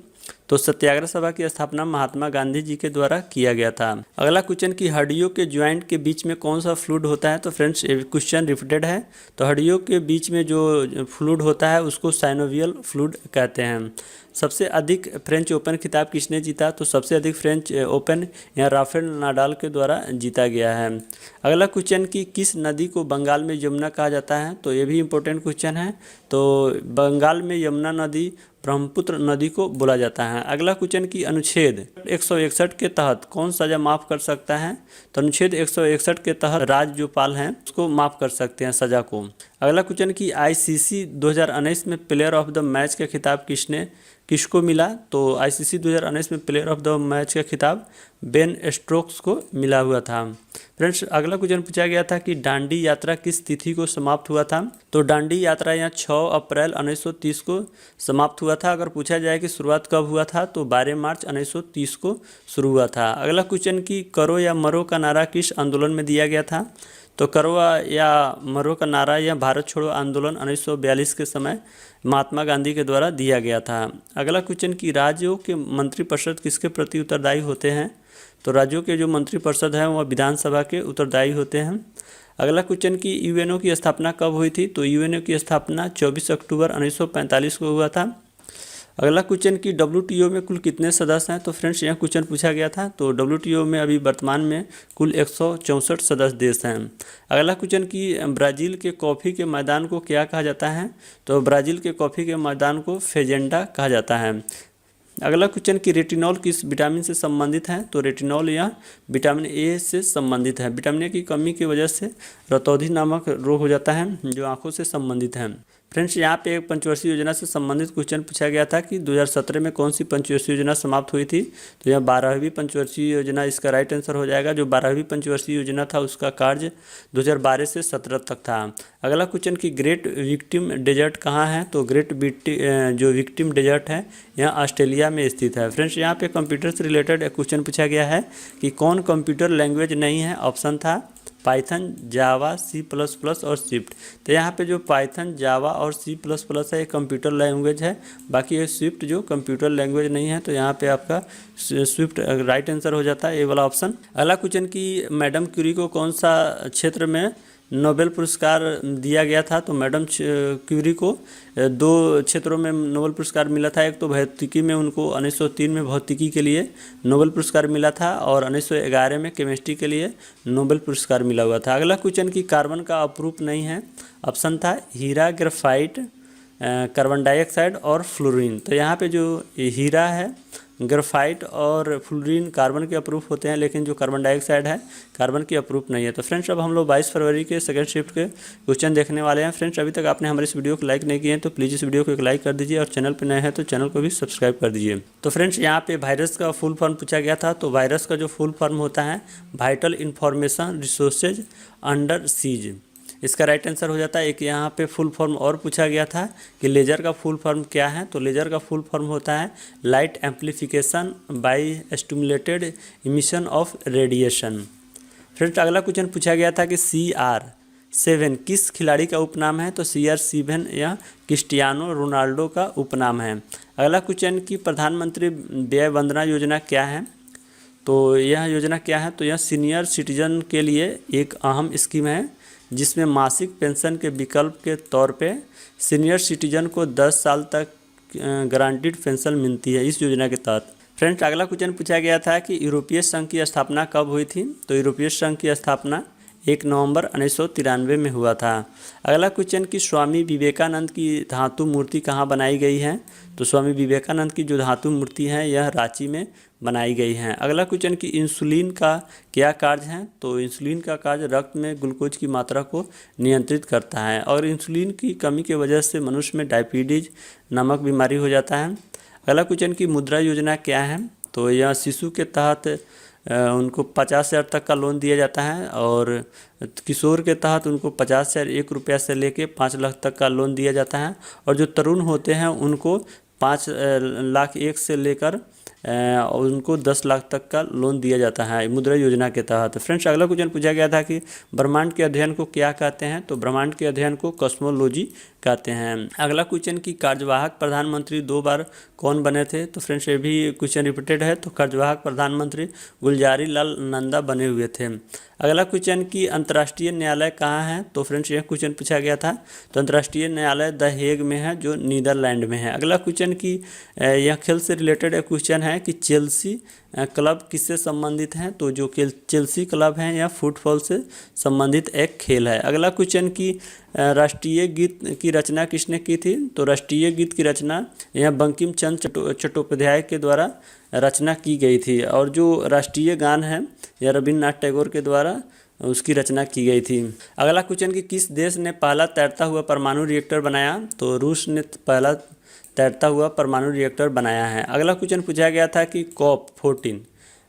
तो सत्याग्रह सभा की स्थापना महात्मा गांधी जी के द्वारा किया गया था। अगला क्वेश्चन की हड्डियों के ज्वाइंट के बीच में कौन सा फ्लूइड होता है? तो फ्रेंड्स क्वेश्चन रिपीटेड है, तो हड्डियों के बीच में जो फ्लूइड होता है उसको साइनोवियल फ्लूइड कहते हैं। सबसे अधिक फ्रेंच ओपन खिताब किसने जीता? तो सबसे अधिक फ्रेंच ओपन या राफेल नाडाल के द्वारा जीता गया है। अगला क्वेश्चन कि किस नदी को बंगाल में यमुना कहा जाता है? तो ये भी इंपॉर्टेंट क्वेश्चन है, तो बंगाल में यमुना नदी ब्रह्मपुत्र नदी को बोला जाता है। अगला क्वेश्चन की अनुच्छेद 161 के तहत कौन सजा माफ़ कर सकता है? तो अनुच्छेद 161 के तहत राज्यपाल हैं उसको माफ़ कर सकते हैं सजा को। अगला क्वेश्चन की ICC 2019 में प्लेयर ऑफ द मैच का खिताब किसको मिला? तो ICC 2019 में प्लेयर ऑफ द मैच का खिताब बेन स्टोक्स को मिला हुआ था। फ्रेंड्स अगला क्वेश्चन पूछा गया था कि दांडी यात्रा किस तिथि को समाप्त हुआ था? तो दांडी यात्रा यहाँ 6 अप्रैल 1930 को समाप्त हुआ था। अगर पूछा जाए कि शुरुआत कब हुआ था तो 12 मार्च 1930 को शुरू हुआ था। अगला क्वेश्चन कि करो या मरो का नारा किस आंदोलन में दिया गया था? तो करवा या मरो का नारा या भारत छोड़ो आंदोलन 1942 के समय महात्मा गांधी के द्वारा दिया गया था। अगला क्वेश्चन कि राज्यों के मंत्रिपरिषद किसके प्रति उत्तरदायी होते हैं? तो राज्यों के जो मंत्रिपरिषद हैं वह विधानसभा के उत्तरदायी होते हैं। अगला क्वेश्चन कि यूएनओ की स्थापना कब हुई थी? तो यूएनओ की स्थापना 24 अक्टूबर 1945 को हुआ था। अगला क्वेश्चन कि डब्ल्यूटीओ में कुल कितने सदस्य हैं? तो फ्रेंड्स यह क्वेश्चन पूछा गया था। तो डब्ल्यूटीओ में अभी वर्तमान में कुल 164 सदस्य देश हैं। अगला क्वेश्चन कि ब्राज़ील के कॉफ़ी के मैदान को क्या कहा जाता है? तो ब्राज़ील के कॉफ़ी के मैदान को फेजेंडा कहा जाता है। अगला क्वेश्चन कि रेटिनॉल किस विटामिन से संबंधित है? तो रेटिनॉल यह विटामिन ए से संबंधित है। विटामिन ए की कमी की वजह से रतौंधी नामक रोग हो जाता है जो आंखों से संबंधित है। फ्रेंड्स यहाँ पे एक पंचवर्षीय योजना से संबंधित क्वेश्चन पूछा गया था कि 2017 में कौन सी पंचवर्षीय योजना समाप्त हुई थी? तो यह 12वीं पंचवर्षीय योजना इसका राइट आंसर हो जाएगा। जो 12वीं पंचवर्षीय योजना था उसका कार्य 2012 से 17 तक था। अगला क्वेश्चन कि ग्रेट विक्टिम डेजर्ट कहाँ है? तो जो विक्टिम डेजर्ट है यह ऑस्ट्रेलिया में स्थित है। फ्रेंड्स यहाँ पे कंप्यूटर से रिलेटेड एक क्वेश्चन पूछा गया है कि कौन कंप्यूटर लैंग्वेज नहीं है? ऑप्शन था पाइथन, जावा, C++ और स्विफ्ट। तो यहाँ पे जो पाइथन, जावा और C++ है ये कंप्यूटर लैंग्वेज है। बाकी ये स्विफ्ट जो कंप्यूटर लैंग्वेज नहीं है। तो यहाँ पे आपका स्विफ्ट राइट आंसर हो जाता है, ये वाला ऑप्शन। अगला क्वेश्चन कि मैडम क्यूरी को कौन सा क्षेत्र में नोबेल पुरस्कार दिया गया था? तो मैडम क्यूरी को 2 क्षेत्रों में नोबेल पुरस्कार मिला था। एक तो भौतिकी में उनको 1903 में भौतिकी के लिए नोबेल पुरस्कार मिला था और 1911 में केमिस्ट्री के लिए नोबेल पुरस्कार मिला हुआ था। अगला क्वेश्चन कि कार्बन का अपरूप नहीं है। ऑप्शन था हीरा, ग्रेफाइट, कार्बन डाइऑक्साइड और फ्लोरीन। तो यहाँ पे जो हीरा है, ग्रेफाइट और फ्लोरीन कार्बन के अप्रूफ होते हैं, लेकिन जो कार्बन डाइऑक्साइड है कार्बन की अप्रूफ नहीं है। तो फ्रेंड्स अब हम लोग 22 फरवरी के सेकंड शिफ्ट के क्वेश्चन देखने वाले हैं। फ्रेंड्स अभी तक आपने हमारे इस वीडियो को लाइक नहीं किए हैं तो प्लीज़ इस वीडियो को एक लाइक कर दीजिए और चैनल पर नए हैं तो चैनल को भी सब्सक्राइब कर दीजिए। तो फ्रेंड्स यहाँ पे वायरस का फुल फॉर्म पूछा गया था। तो वायरस का जो फुल फॉर्म होता है vital information resources under seize, इसका राइट आंसर हो जाता है। एक यहाँ पे फुल फॉर्म और पूछा गया था कि लेजर का फुल फॉर्म क्या है? तो लेजर का फुल फॉर्म होता है light amplification by stimulated emission of radiation. Friends अगला क्वेश्चन पूछा गया था कि CR7 किस खिलाड़ी का उपनाम है? तो CR7 यह क्रिस्टियानो रोनाल्डो का उपनाम है। अगला क्वेश्चन कि प्रधानमंत्री व्यय वंदना योजना क्या है? तो यह योजना क्या है? तो यह सीनियर सिटीजन के लिए एक अहम स्कीम है जिसमें मासिक पेंशन के विकल्प के तौर पे सीनियर सिटीजन को 10 साल तक गारंटीड पेंशन मिलती है इस योजना के तहत। फ्रेंड्स अगला क्वेश्चन पूछा गया था कि यूरोपीय संघ की स्थापना कब हुई थी? तो यूरोपीय संघ की स्थापना 1 नवंबर 1993 में हुआ था। अगला क्वेश्चन कि स्वामी विवेकानंद की धातु मूर्ति कहाँ बनाई गई है? तो स्वामी विवेकानंद की जो धातु मूर्ति है यह रांची में बनाई गई है। अगला क्वेश्चन कि इंसुलिन का क्या कार्य है? तो इंसुलिन का कार्य रक्त में ग्लूकोज की मात्रा को नियंत्रित करता है और इंसुलिन की कमी की वजह से मनुष्य में डायबिटीज नामक बीमारी हो जाता है। अगला क्वेश्चन कि मुद्रा योजना क्या है? तो यह शिशु के तहत उनको 50,000 तक का लोन दिया जाता है और किशोर के तहत उनको 50,000 ₹1 से लेके 5 लाख तक का लोन दिया जाता है और जो तरुण होते हैं उनको 5 लाख 1 से लेकर और उनको 10 लाख तक का लोन दिया जाता है मुद्रा योजना के तहत। फ्रेंड्स अगला क्वेश्चन पूछा गया था कि ब्रह्मांड के अध्ययन को क्या कहते हैं? तो ब्रह्मांड के अध्ययन को कॉस्मोलॉजी कहते हैं। अगला क्वेश्चन कि कार्यवाहक प्रधानमंत्री 2 बार कौन बने थे? तो फ्रेंड्स ये भी क्वेश्चन रिपीटेड है। तो कार्यवाहक प्रधानमंत्री गुलजारी लाल नंदा बने हुए थे। अगला क्वेश्चन कि अंतर्राष्ट्रीय न्यायालय कहाँ है? तो फ्रेंड्स यह क्वेश्चन पूछा गया था। तो अंतर्राष्ट्रीय न्यायालय द हेग में है जो नीदरलैंड में है। अगला क्वेश्चन कि यह खेल से रिलेटेड एक क्वेश्चन है कि चेल्सी क्लब किससे संबंधित है? तो जो चेल्सी क्लब है यह फुटबॉल से संबंधित एक खेल है। अगला क्वेश्चन कि राष्ट्रीय गीत की रचना किसने की थी? तो राष्ट्रीय गीत की रचना यह बंकिम चंद्र चट्टोपाध्याय के द्वारा रचना की गई थी और जो राष्ट्रीय गान है यह रविन्द्रनाथ टैगोर के द्वारा उसकी रचना की गई थी। अगला क्वेश्चन कि किस देश ने पहला तैरता हुआ परमाणु रिएक्टर बनाया? तो रूस ने पहला तैरता हुआ परमाणु रिएक्टर बनाया है। अगला क्वेश्चन पूछा गया था कि COP14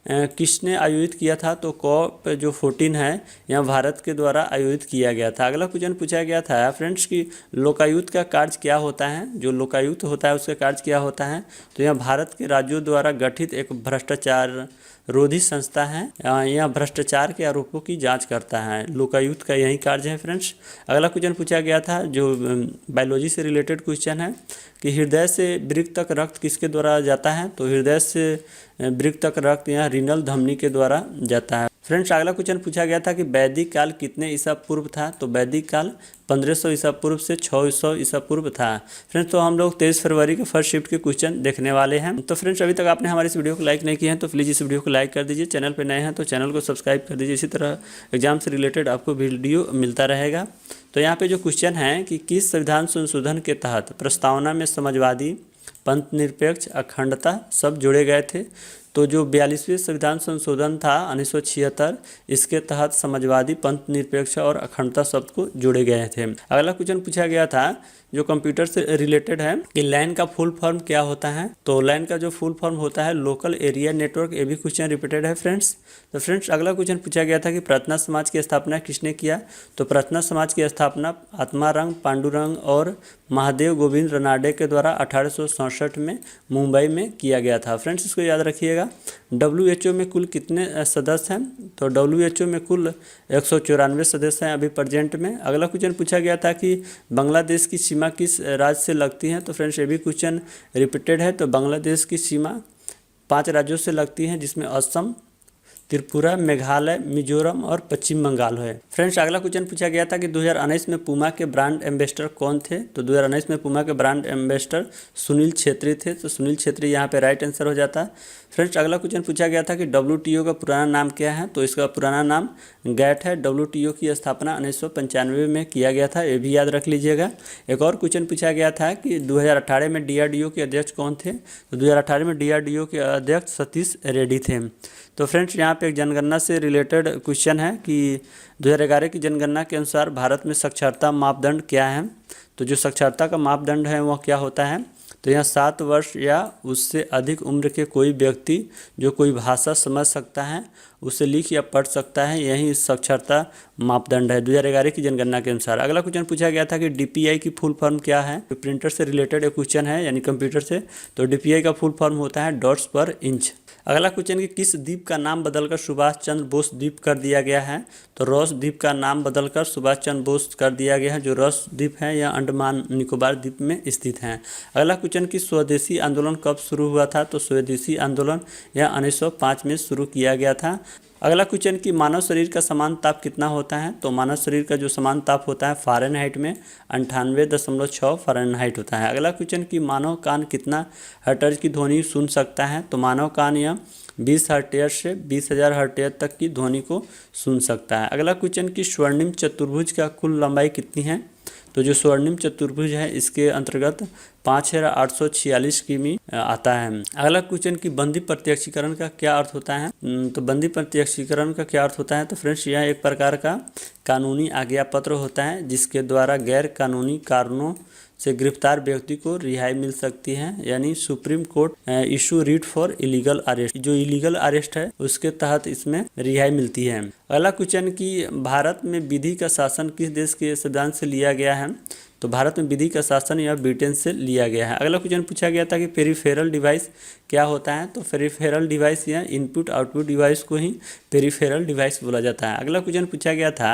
किसने आयोजित किया था? तो COP जो 14 है यह भारत के द्वारा आयोजित किया गया था। अगला क्वेश्चन पूछा गया था फ्रेंड्स कि लोकायुक्त का कार्य क्या होता है? जो लोकायुक्त होता है उसका कार्य क्या होता है? तो यह भारत के राज्यों द्वारा गठित एक भ्रष्टाचार रोधी संस्था है। यह भ्रष्टाचार के आरोपों की जांच करता है। लोकायुक्त का यही कार्य है फ्रेंड्स। अगला क्वेश्चन पूछा गया था जो बायोलॉजी से रिलेटेड क्वेश्चन है कि हृदय से वृक्क तक रक्त किसके द्वारा जाता है, तो हृदय से वृक्क तक रक्त यहाँ रीनल धमनी के द्वारा जाता है। फ्रेंड्स अगला क्वेश्चन पूछा गया था कि वैदिक काल कितने ईसा पूर्व था, तो वैदिक काल 1500 ईसा पूर्व से 600 ईसा पूर्व था। फ्रेंड्स तो हम लोग 23 फरवरी के फर्स्ट शिफ्ट के क्वेश्चन देखने वाले हैं। तो फ्रेंड्स अभी तक आपने हमारी इस वीडियो को लाइक नहीं किया है तो प्लीज़ इस वीडियो को लाइक कर दीजिए। चैनल पर नए हैं तो चैनल को सब्सक्राइब कर दीजिए। इसी तरह एग्जाम से रिलेटेड आपको वीडियो मिलता रहेगा। तो यहाँ पे जो क्वेश्चन है कि किस संविधान संशोधन के तहत प्रस्तावना में समाजवादी, पंथ निरपेक्ष, अखंडता सब जोड़े गए थे, तो जो 42वें संविधान संशोधन था 1976, इसके तहत समाजवादी, पंथ निरपेक्ष और अखंडता शब्द को जोड़े गए थे। अगला क्वेश्चन पूछा गया था जो कंप्यूटर से रिलेटेड है कि लैन का फुल फॉर्म क्या होता है, तो लैन का जो फुल फॉर्म होता है लोकल एरिया नेटवर्क। ये भी क्वेश्चन रिपीटेड है फ्रेंड्स। तो फ्रेंड्स अगला क्वेश्चन पूछा गया था कि प्रार्थना समाज की स्थापना किसने किया, तो प्रार्थना समाज की स्थापना आत्मारंग, पांडुरंग और महादेव गोविंद रनाडे के द्वारा 1867 में मुंबई में किया गया था। फ्रेंड्स इसको याद रखिएगा। WHO में कुल कितने सदस्य हैं, तो WHO में कुल 194 सदस्य हैं अभी प्रेजेंट में। अगला क्वेश्चन पूछा गया था कि बांग्लादेश की सीमा किस राज्य से लगती है, तो फ्रेंड्स ये भी क्वेश्चन रिपीटेड है। तो बांग्लादेश की सीमा 5 राज्यों से लगती है जिसमें असम, त्रिपुरा, मेघालय, मिजोरम और पश्चिम बंगाल है। फ्रेंड्स अगला क्वेश्चन पूछा गया था कि 2019 में पूमा के ब्रांड एम्बेसडर कौन थे, तो 2019 में पूमा के ब्रांड एम्बेसडर सुनील छेत्री थे। तो सुनील छेत्री यहाँ पे राइट आंसर हो जाता है। फ्रेंड्स अगला क्वेश्चन पूछा गया था कि WTO का पुराना नाम क्या है, तो इसका पुराना नाम गैट है। WTO की स्थापना 1995 में किया गया था, ये भी याद रख लीजिएगा। एक और क्वेश्चन पूछा गया था कि 2018 में DRDO के अध्यक्ष कौन थे, तो 2018 में DRDO के अध्यक्ष सतीश रेड्डी थे। तो फ्रेंड्स यहाँ पे एक जनगणना से रिलेटेड क्वेश्चन है कि 2011 की जनगणना के अनुसार भारत में साक्षरता मापदंड क्या है, तो जो साक्षरता का मापदंड है वह क्या होता है, तो यहाँ 7 वर्ष या उससे अधिक उम्र के कोई व्यक्ति जो कोई भाषा समझ सकता है, उसे लिख या पढ़ सकता है, यही साक्षरता मापदंड है 2011 की जनगणना के अनुसार। अगला क्वेश्चन पूछा गया था कि DPI की फुल फॉर्म क्या है, तो प्रिंटर से रिलेटेड एक क्वेश्चन है यानी कंप्यूटर से। तो DPI का फुल फॉर्म होता है डॉट्स पर इंच। अगला क्वेश्चन कि किस द्वीप का नाम बदलकर सुभाष चंद्र बोस द्वीप कर दिया गया है, तो रॉस द्वीप का नाम बदलकर सुभाष चंद्र बोस कर दिया गया है। जो रॉस द्वीप है यह अंडमान निकोबार द्वीप में स्थित है। अगला क्वेश्चन कि स्वदेशी आंदोलन कब शुरू हुआ था, तो स्वदेशी आंदोलन यह 1905 में शुरू किया गया था। अगला क्वेश्चन कि मानव शरीर का समान ताप कितना होता है, तो मानव शरीर का जो समान ताप होता है फ़ारेनहाइट में 98.6 फ़ारेनहाइट होता है। अगला क्वेश्चन कि मानव कान कितना हर्ट्ज की ध्वनि सुन सकता है, तो मानव कान यह 20 हर्ट्ज से 20,000 हर्ट्ज तक की ध्वनि को सुन सकता है। अगला क्वेश्चन कि स्वर्णिम चतुर्भुज का कुल लंबाई कितनी है, तो जो स्वर्णिम चतुर्भुज है इसके अंतर्गत 5,846 किमी आता है। अगला क्वेश्चन कि बंदी प्रत्यक्षीकरण का क्या अर्थ होता है, तो बंदी प्रत्यक्षीकरण का क्या अर्थ होता है, तो फ्रेंड्स यह एक प्रकार का कानूनी आज्ञा पत्र होता है जिसके द्वारा गैर कानूनी कारणों से गिरफ्तार व्यक्ति को रिहाई मिल सकती है, यानी supreme court issue writ for illegal arrest, जो इलीगल अरेस्ट है उसके तहत इसमें रिहाई मिलती है। अगला क्वेश्चन कि भारत में विधि का शासन किस देश के संविधान से लिया गया है, तो भारत में विधि का शासन यह ब्रिटेन से लिया गया है। अगला क्वेश्चन पूछा गया था कि पेरिफेरल डिवाइस क्या होता है, तो पेरिफेरल डिवाइस या इनपुट आउटपुट डिवाइस को ही पेरिफेरल डिवाइस बोला जाता है। अगला क्वेश्चन पूछा गया था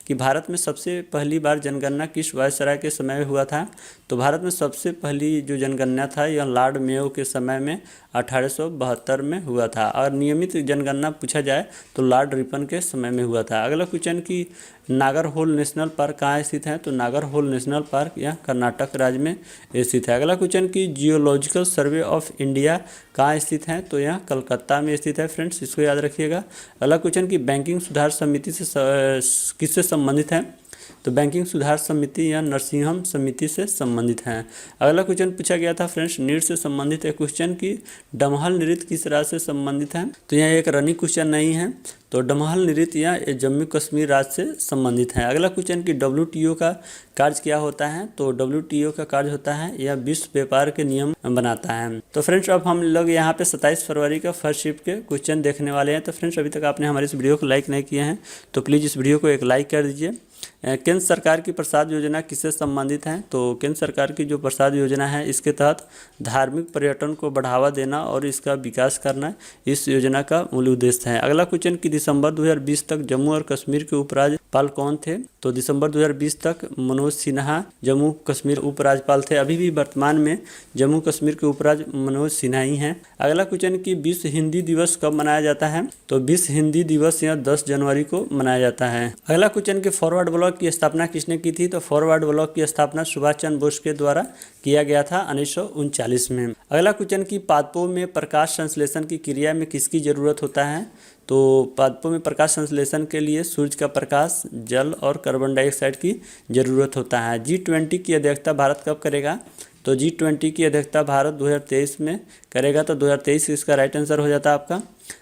कि भारत में सबसे पहली बार जनगणना किस वायसराय के समय में हुआ था, तो भारत में सबसे पहली जो जनगणना था यह लॉर्ड मेयो के समय में 1872 में हुआ था, और नियमित जनगणना पूछा जाए तो लॉर्ड रिपन के समय में हुआ था। अगला क्वेश्चन कि नागरहोल नेशनल पार्क कहाँ स्थित है, तो नागरहोल नेशनल पार्क यह कर्नाटक राज्य में स्थित है। अगला क्वेश्चन कि जियोलॉजिकल सर्वे ऑफ इंडिया कहाँ स्थित है, तो यह कलकत्ता में स्थित है। फ्रेंड्स इसको याद रखिएगा। अगला क्वेश्चन कि बैंकिंग सुधार समिति से किससे संबंधित है, तो बैंकिंग सुधार समिति या नरसिंहम समिति से संबंधित हैं। अगला क्वेश्चन पूछा गया था फ्रेंड्स नृत्य से संबंधित एक क्वेश्चन कि डमहल नृत्य किस राज्य से संबंधित है, तो यह एक रनिंग क्वेश्चन नहीं है, तो डमहल नृत्य या जम्मू कश्मीर राज्य से संबंधित है। अगला क्वेश्चन कि WTO का कार्य क्या होता है, तो WTO का कार्य होता है यह विश्व व्यापार के नियम बनाता है। तो फ्रेंड्स अब हम लोग यहाँ पे 27 फरवरी का फर्स्ट शिफ्ट के क्वेश्चन देखने वाले हैं। तो फ्रेंड्स अभी तक आपने हमारे इस वीडियो को लाइक नहीं किया है तो प्लीज़ इस वीडियो को एक लाइक कर दीजिए। केंद्र सरकार की प्रसाद योजना किससे संबंधित है? तो केंद्र सरकार की जो प्रसाद योजना है इसके तहत धार्मिक पर्यटन को बढ़ावा देना और इसका विकास करना इस योजना का मूल उद्देश्य है। अगला क्वेश्चन कि दिसंबर 2020 तक जम्मू और कश्मीर के उपराज्यपाल कौन थे? तो दिसंबर 2020 तक मनोज सिन्हा जम्मू कश्मीर उपराज्यपाल थे। अभी भी वर्तमान में जम्मू कश्मीर के उपराज्य मनोज सिन्हा ही हैं। अगला क्वेश्चन कि विश्व हिंदी दिवस कब मनाया जाता है? तो विश्व हिंदी दिवस यह 10 जनवरी को मनाया जाता है। अगला क्वेश्चन कि फॉरवर्ड ब्लॉक की स्थापना किसने की थी? तो फॉरवर्ड ब्लॉक की स्थापना सुभाष चंद्र बोस के द्वारा किया गया था 1939 में। अगला क्वेश्चन कि पादपों में प्रकाश संश्लेषण की क्रिया में किसकी जरूरत होता है? तो पादपों में प्रकाश संश्लेषण के लिए सूर्य का प्रकाश, जल और कार्बन डाइऑक्साइड की जरूरत होता है। G20 की अध्यक्षता भारत कब करेगा? तो G20 की अध्यक्षता भारत 2023 में करेगा। तो 2023 इसका राइट आंसर हो जाता है आपका।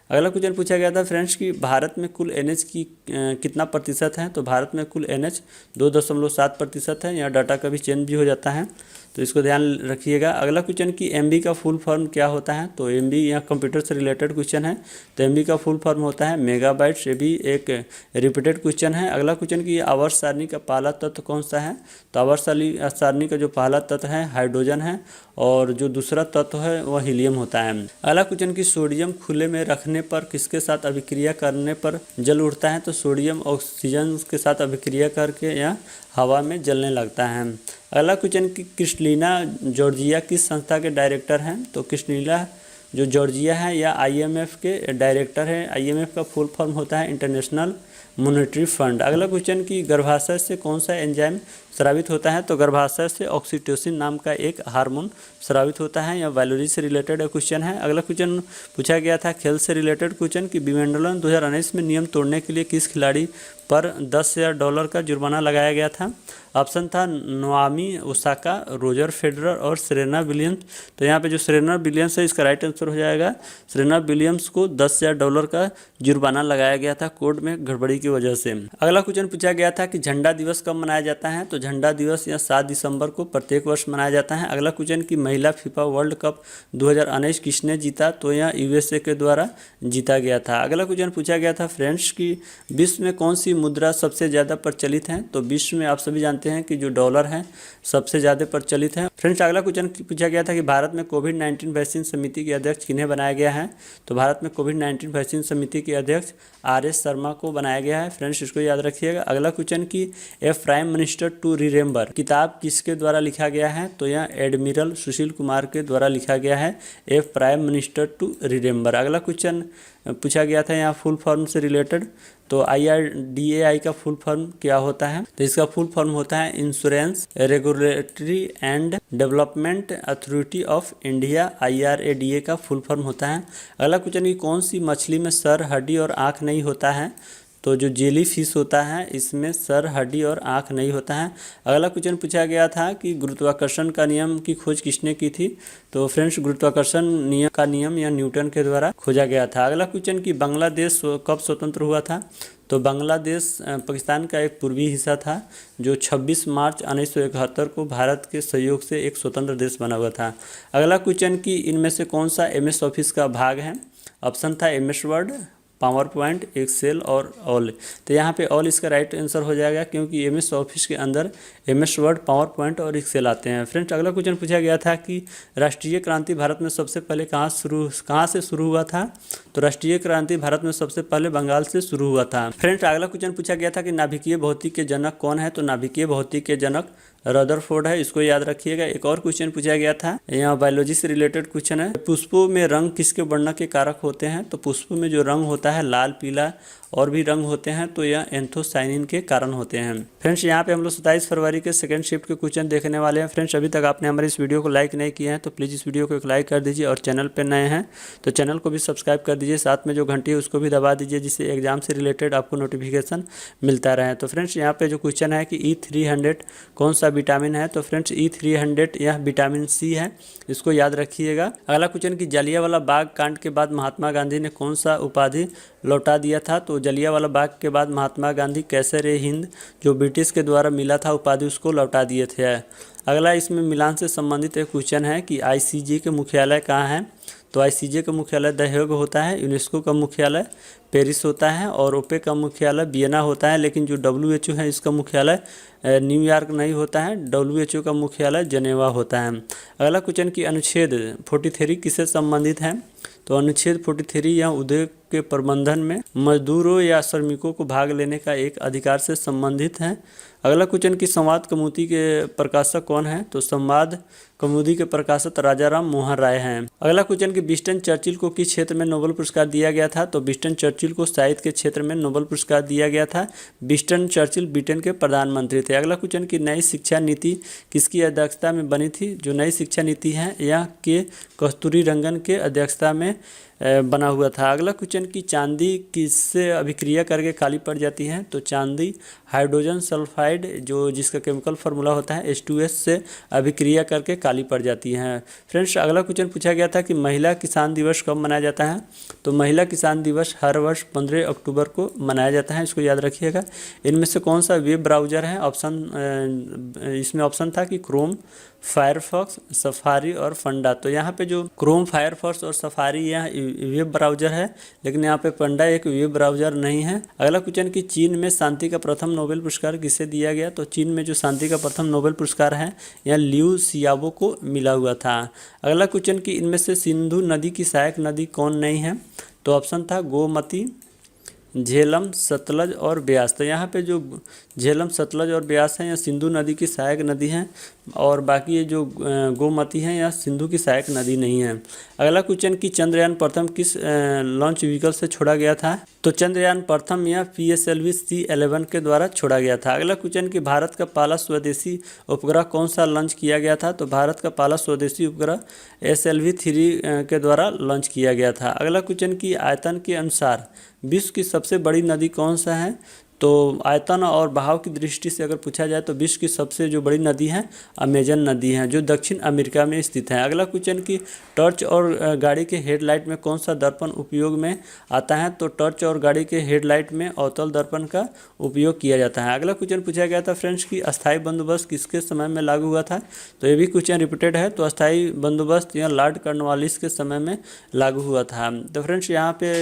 अगला क्वेश्चन पूछा गया था फ्रेंड्स कि भारत में कुल NH की कितना प्रतिशत है? तो भारत में कुल NH 2.7% है। यहाँ डाटा का भी चेंज भी हो जाता है, तो इसको ध्यान रखिएगा। अगला क्वेश्चन कि MB का फुल फॉर्म क्या होता है? तो MB यहाँ कंप्यूटर से रिलेटेड क्वेश्चन है, तो MB का फुल फॉर्म होता है मेगाबाइट्स। ये भी एक रिपीटेड क्वेश्चन है। अगला क्वेश्चन कि आवर्त सारणी का पहला तत्व कौन सा है? तो आवर्त सारणी का जो पहला तत्व है हाइड्रोजन है और जो दूसरा तत्व है वह हीलियम होता है। अगला क्वेश्चन कि सोडियम खुले में रखने पर किसके साथ अभिक्रिया करने पर जल उठता है? तो सोडियम ऑक्सीजन के साथ अभिक्रिया करके यह हवा में जलने लगता है। अगला क्वेश्चन कि क्रिस्टलिना जॉर्जिया किस संस्था के डायरेक्टर हैं? तो क्रिस्टलिना जो जॉर्जिया है या IMF के डायरेक्टर है। IMF का फुल फॉर्म होता है इंटरनेशनल मॉनेटरी फंड। अगला क्वेश्चन कि गर्भाशय से कौन सा एंजाइम स्रावित होता है? तो गर्भाशय से ऑक्सीटोसिन नाम का एक हार्मोन स्रावित होता है। यह बायोलॉजी से रिलेटेड क्वेश्चन है। अगला क्वेश्चन पूछा गया था खेल से रिलेटेड क्वेश्चन कि विंबलडन 2019 में नियम तोड़ने के लिए किस खिलाड़ी पर $10,000 का जुर्माना लगाया गया था? ऑप्शन था नोआमी ओसाका, रोजर फेडरर और सेरेना विलियम्स। तो यहाँ पे जो सेरेना विलियम्स है इसका राइट आंसर हो जाएगा। सेरेना विलियम्स को $10,000 का जुर्माना लगाया गया था कोर्ट में गड़बड़ी की वजह से। अगला क्वेश्चन पूछा गया था कि झंडा दिवस कब मनाया जाता है? तो झंडा दिवस यह 7 दिसंबर को प्रत्येक वर्ष मनाया जाता है। अगला क्वेश्चन कि महिला फीफा वर्ल्ड कप 2019 किसने जीता? तो यह USA के द्वारा जीता गया था। अगला क्वेश्चन पूछा गया था फ्रेंड्स कि विश्व में कौन सी मुद्रा सबसे ज़्यादा प्रचलित है? तो विश्व में आप सभी जानते हैं कि जो डॉलर है सबसे ज़्यादा प्रचलित है। फ्रेंड्स अगला क्वेश्चन पूछा गया था कि भारत में कोविड-19 वैक्सीन समिति के अध्यक्ष किन्हें बनाया गया है? तो भारत में कोविड-19 वैक्सीन समिति के अध्यक्ष RS शर्मा को बनाया गया है। फ्रेंड्स इसको याद रखिएगा। अगला क्वेश्चन कि ए प्राइम मिनिस्टर टू रिमेंबर किताब किसके द्वारा लिखा गया है? तो यह एडमिरल सुशील कुमार के द्वारा लिखा गया है ए प्राइम मिनिस्टर टू रिमेंबर। अगला क्वेश्चन पूछा गया था यहाँ फुल फॉर्म से रिलेटेड, तो IRDAI का फुल फॉर्म क्या होता है? तो इसका फुल फॉर्म होता है insurance regulatory and development authority of India. IRADA का फुल फॉर्म होता है। अगला क्वेश्चन कि कौन सी मछली में सर, हड्डी और आँख नहीं होता है? तो जो जेली फिश होता है इसमें सर, हड्डी और आँख नहीं होता है। अगला क्वेश्चन पूछा गया था कि गुरुत्वाकर्षण का नियम की खोज किसने की थी? तो फ्रेंड्स गुरुत्वाकर्षण नियम का नियम या न्यूटन के द्वारा खोजा गया था। अगला क्वेश्चन कि बांग्लादेश कब स्वतंत्र हुआ था? तो बांग्लादेश पाकिस्तान का एक पूर्वी हिस्सा था जो 26 मार्च 1971 को भारत के सहयोग से एक स्वतंत्र देश बना हुआ था। अगला क्वेश्चन कि इनमें से कौन सा MS ऑफिस का भाग है? ऑप्शन था MS Word, PowerPoint, Excel और ऑल। तो यहाँ पे ऑल इसका राइट आंसर हो जाएगा क्योंकि MS ऑफिस के अंदर MS वर्ड, पावर पॉइंट और एक्सेल आते हैं। फ्रेंड्स अगला क्वेश्चन पूछा गया था कि राष्ट्रीय क्रांति भारत में सबसे पहले कहाँ से शुरू हुआ था? तो राष्ट्रीय क्रांति भारत में सबसे पहले बंगाल से शुरू हुआ था। फ्रेंड्स अगला क्वेश्चन पूछा गया था कि नाभिकीय भौतिकी के जनक कौन है? तो नाभिकीय भौतिकी के जनक रदरफोर्ड है, इसको याद रखिएगा। एक और क्वेश्चन पूछा गया था, यहाँ बायोलॉजी से रिलेटेड क्वेश्चन है, पुष्पों में रंग किसके वर्णन के कारक होते हैं? तो पुष्पों में जो रंग होता है लाल, पीला और भी रंग होते हैं, तो यह एंथोसाइनिन के कारण होते हैं। फ्रेंड्स यहाँ पे हम लोग 27 फरवरी के सेकंड शिफ्ट के क्वेश्चन देखने वाले हैं। फ्रेंड्स अभी तक आपने हमारे इस वीडियो को लाइक नहीं किया है तो प्लीज़ इस वीडियो को एक लाइक कर दीजिए और चैनल पर नए हैं तो चैनल को भी सब्सक्राइब कर दीजिए, साथ में जो घंटी है उसको भी दबा दीजिए जिससे एग्जाम से रिलेटेड आपको नोटिफिकेशन मिलता रहे। तो फ्रेंड्स यहाँ पे जो क्वेश्चन है कि E300 कौन सा विटामिन है? तो फ्रेंड्स E300 यह विटामिन C है, इसको याद रखिएगा। अगला क्वेश्चन कि जलियांवाला बाग कांड के बाद महात्मा गांधी ने कौन सा उपाधि लौटा दिया था? तो जलियांवाला बाग के बाद महात्मा गांधी कैसर ए हिंद जो ब्रिटिश के द्वारा मिला था उपाधि उसको लौटा दिए थे। अगला इसमें मिलान से संबंधित एक क्वेश्चन है कि ICJ के मुख्यालय कहाँ है? तो ICJ का मुख्यालय द हेग होता है। यूनेस्को का मुख्यालय पेरिस होता है और ओपेक का मुख्यालय वियना होता है, लेकिन जो WHO है इसका मुख्यालय न्यूयॉर्क नहीं होता है, WHO का मुख्यालय जनेवा होता है। अगला क्वेश्चन की अनुच्छेद 43 किससे संबंधित है? तो अनुच्छेद 43 यह उद्योग के प्रबंधन में मजदूरों या श्रमिकों को भाग लेने का एक अधिकार से संबंधित है। अगला क्वेश्चन की संवाद कौमुदी के प्रकाशक कौन है? तो संवाद कौमुदी के प्रकाशक राजाराम मोहन राय हैं। अगला क्वेश्चन की विंस्टन चर्चिल को किस क्षेत्र में नोबेल पुरस्कार दिया गया था? तो विंस्टन चर्चिल को साहित्य के क्षेत्र में नोबेल पुरस्कार दिया गया था। विंस्टन चर्चिल ब्रिटेन के प्रधानमंत्री थे। अगला क्वेश्चन की नई शिक्षा नीति किसकी अध्यक्षता में बनी थी? जो नई शिक्षा नीति है यह के कस्तूरीरंगन के अध्यक्षता में बना हुआ था। अगला क्वेश्चन की चांदी किससे अभिक्रिया करके काली पड़ जाती है? तो चांदी हाइड्रोजन सल्फाइड जो जिसका केमिकल फार्मूला होता है H2S से अभिक्रिया करके काली पड़ जाती है। फ्रेंड्स, अगला क्वेश्चन पूछा गया था कि महिला किसान दिवस कब मनाया जाता है? तो महिला किसान दिवस हर वर्ष 15 अक्टूबर को मनाया जाता है, इसको याद रखिएगा। इनमें से कौन सा वेब ब्राउज़र है? इसमें ऑप्शन था कि क्रोम, फायरफॉक्स, सफारी और फंडा। तो यहाँ पे जो क्रोम, फायरफॉक्स और सफारी यह वेब ब्राउज़र है, लेकिन यहाँ पे फंडा एक वेब ब्राउज़र नहीं है। अगला क्वेश्चन कि चीन में शांति का प्रथम नोबेल पुरस्कार किसे दिया गया? तो चीन में जो शांति का प्रथम नोबेल पुरस्कार है यह लियू सियाबो को मिला हुआ था। अगला क्वेश्चन कि इनमें से सिंधु नदी की सहायक नदी कौन नहीं है? तो ऑप्शन था गोमती, झेलम, सतलज और ब्यास। तो यहाँ पे जो झेलम, सतलज और ब्यास हैं यह सिंधु नदी की सहायक नदी हैं, और बाकी ये जो गोमती हैं यह सिंधु की सहायक नदी नहीं है। अगला क्वेश्चन कि चंद्रयान प्रथम किस लॉन्च व्हीकल से छोड़ा गया था? तो चंद्रयान प्रथम यह PSLV C-11 के द्वारा छोड़ा गया था। अगला क्वेश्चन कि भारत का पहला स्वदेशी उपग्रह कौन सा लॉन्च किया गया था? तो भारत का पहला स्वदेशी उपग्रह SLV-3 के द्वारा लॉन्च किया गया था। अगला क्वेश्चन कि आयतन के अनुसार विश्व की सबसे बड़ी नदी कौन सा है? तो आयतन और बहाव की दृष्टि से अगर पूछा जाए तो विश्व की सबसे जो बड़ी नदी है अमेजन नदी है, जो दक्षिण अमेरिका में स्थित है। अगला क्वेश्चन कि टॉर्च और गाड़ी के हेडलाइट में कौन सा दर्पण उपयोग में आता है? तो टॉर्च और गाड़ी के हेडलाइट में अवतल दर्पण का उपयोग किया जाता है। अगला क्वेश्चन पूछा गया था फ्रेंड्स कि अस्थायी बंदोबस्त किसके समय में लागू हुआ था? तो ये भी क्वेश्चन रिपीटेड है। तो अस्थायी बंदोबस्त यह लॉर्ड कॉर्नवालिस के समय में लागू हुआ था। तो फ्रेंड्स, यहाँ पे